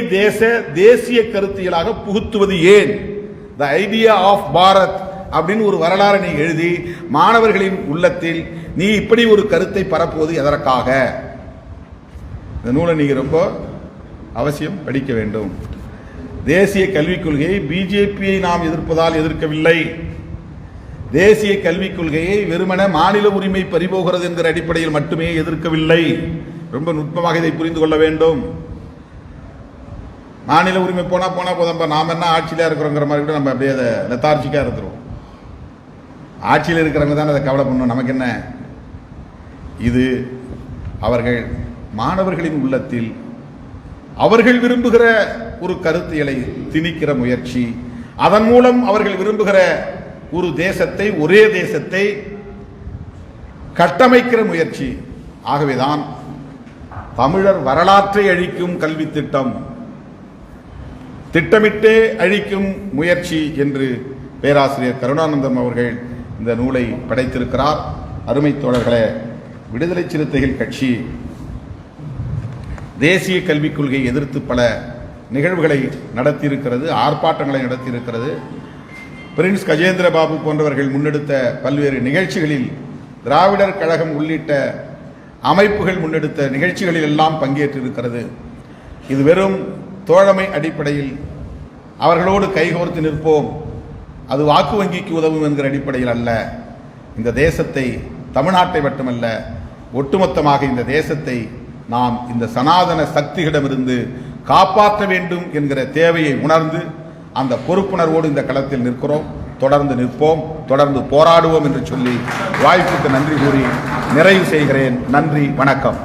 [SPEAKER 1] தேசிய கருத்தியலாக புகுத்துவது ஏன்? த ஐடியா ஆஃப் பாரத் அப்படின்னு ஒரு வரலாறு நீ எழுதி மாணவர்களின் உள்ளத்தில் நீ இப்படி ஒரு கருத்தை பரப்புவது எதற்காக? இந்த நூலை நீங்க ரொம்ப அவசியம் படிக்க வேண்டும். தேசிய கல்விக் கொள்கையை பிஜேபியை நாம் எதிர்ப்பதால் எதிர்க்கவில்லை. தேசிய கல்விக் கொள்கையை வெறுமன மாநில உரிமை பறிபோகிறது என்கிற அடிப்படையில் மட்டுமே எதிர்க்கவில்லை. ரொம்ப நுட்பமாக இதை புரிந்து கொள்ள வேண்டும். மாநில உரிமை போனா போதும்பா, நாம என்ன ஆட்சியில இருக்கிறோங்கிற மாதிரி கூட நம்ம அப்படியே அதை லெத்தார்ஜிக்கா இருந்துருவோம். ஆட்சியில் இருக்கிறவங்க தான் அதை கவலை பண்ணணும், நமக்கு என்ன. இது அவர்கள் மாணவர்களின் உள்ளத்தில் அவர்கள் விரும்புகிற ஒரு கருத்தியலை திணிக்கிற முயற்சி, அதன் மூலம் அவர்கள் விரும்புகிற ஒரு தேசத்தை, ஒரே தேசத்தை கட்டமைக்கிற முயற்சி. ஆகவேதான் தமிழர் வரலாற்றை அழிக்கும் கல்வி திட்டம், திட்டமிட்டே அழிக்கும் முயற்சி என்று பேராசிரியர் கருணானந்தம் அவர்கள் இந்த நூலை படைத்திருக்கிறார். அருமை தோழர்களே, விடுதலை சிறுத்தைகள் கட்சி தேசிய கல்விக் கொள்கையை எதிர்த்து பல நிகழ்வுகளை நடத்தியிருக்கிறது, ஆர்ப்பாட்டங்களை நடத்தியிருக்கிறது. பிரின்ஸ் கஜேந்திர பாபு போன்றவர்கள் முன்னெடுத்த பல்வேறு நிகழ்ச்சிகளில், திராவிடர் கழகம் உள்ளிட்ட அமைப்புகள் முன்னெடுத்த நிகழ்ச்சிகளில் எல்லாம் பங்கேற்றிருக்கிறது. இது வெறும் தோழமை அடிப்படையில் அவர்களோடு கைகோர்த்து நிற்போம், அது வாக்கு வங்கிக்கு உதவும் என்கிற அடிப்படையில் அல்ல. இந்த தேசத்தை, தமிழ்நாட்டை மட்டுமல்ல, ஒட்டுமொத்தமாக இந்த தேசத்தை நாம் இந்த சனாதன சக்திகளிடமிருந்து காப்பாற்ற வேண்டும் என்கிற தேவையை உணர்ந்து அந்த பொறுப்புணர்வோடு இந்த களத்தில் நிற்கிறோம். தொடர்ந்து நிற்போம், தொடர்ந்து போராடுவோம் என்று சொல்லி வாய்ப்புக்கு நன்றி கூறி நிறைவு செய்கிறேன். நன்றி, வணக்கம்.